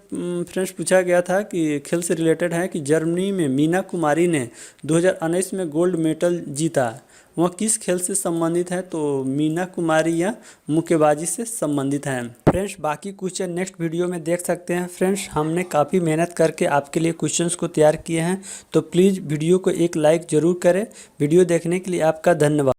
फ्रेंड्स पूछा गया था कि खेल से रिलेटेड है कि जर्मनी में मीना कुमारी ने 2019 में गोल्ड मेडल जीता, वह किस खेल से संबंधित है, तो मीना कुमारी यह मुक्केबाजी से संबंधित हैं। फ्रेंड्स बाकी क्वेश्चन नेक्स्ट वीडियो में देख सकते हैं। फ्रेंड्स हमने काफ़ी मेहनत करके आपके लिए क्वेश्चंस को तैयार किए हैं, तो प्लीज़ वीडियो को एक लाइक ज़रूर करें। वीडियो देखने के लिए आपका धन्यवाद।